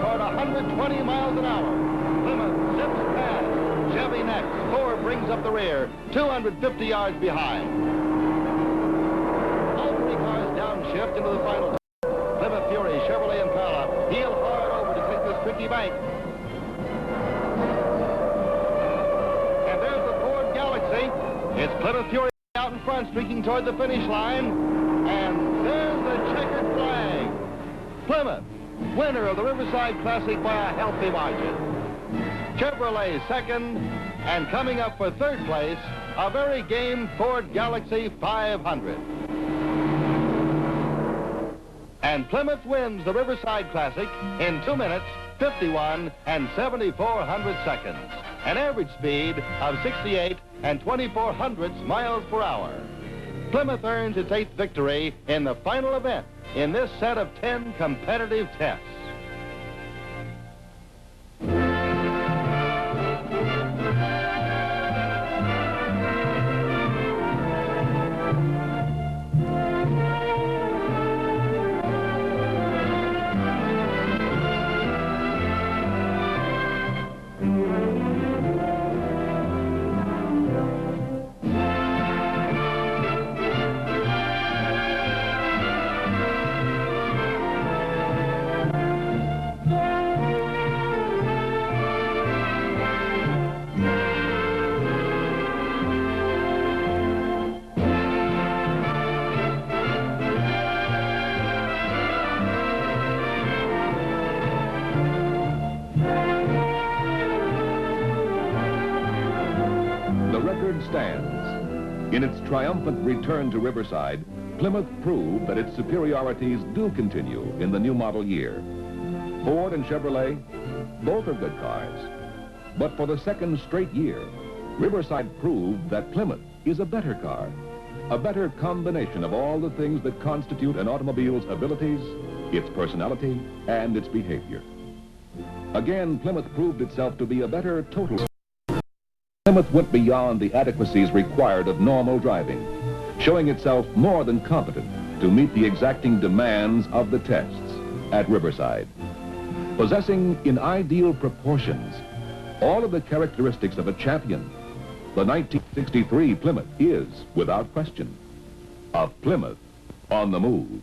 toward 120 miles an hour. Plymouth zips past. Chevy next. Ford brings up the rear, 250 yards behind. All three cars downshift into the final. Plymouth Fury, Chevrolet Impala heel hard over to take this tricky bank. And there's the Ford Galaxy. It's Plymouth Fury out in front, streaking toward the finish line. And there's the checkered flag. Plymouth, winner of the Riverside Classic by a healthy margin. Chevrolet second, and coming up for third place, a very game Ford Galaxy 500. And Plymouth wins the Riverside Classic in 2 minutes, 51 and 7400 seconds. An average speed of 68 and 2400 miles per hour. Plymouth earns its 8th victory in the final event in this set of 10 competitive tests. Stands. In its triumphant return to Riverside, Plymouth proved that its superiorities do continue in the new model year. Ford and Chevrolet, both are good cars. But for the second straight year, Riverside proved that Plymouth is a better car, a better combination of all the things that constitute an automobile's abilities, its personality, and its behavior. Again, Plymouth proved itself to be a better total. Plymouth went beyond the adequacies required of normal driving, showing itself more than competent to meet the exacting demands of the tests at Riverside. Possessing in ideal proportions all of the characteristics of a champion, the 1963 Plymouth is, without question, a Plymouth on the move.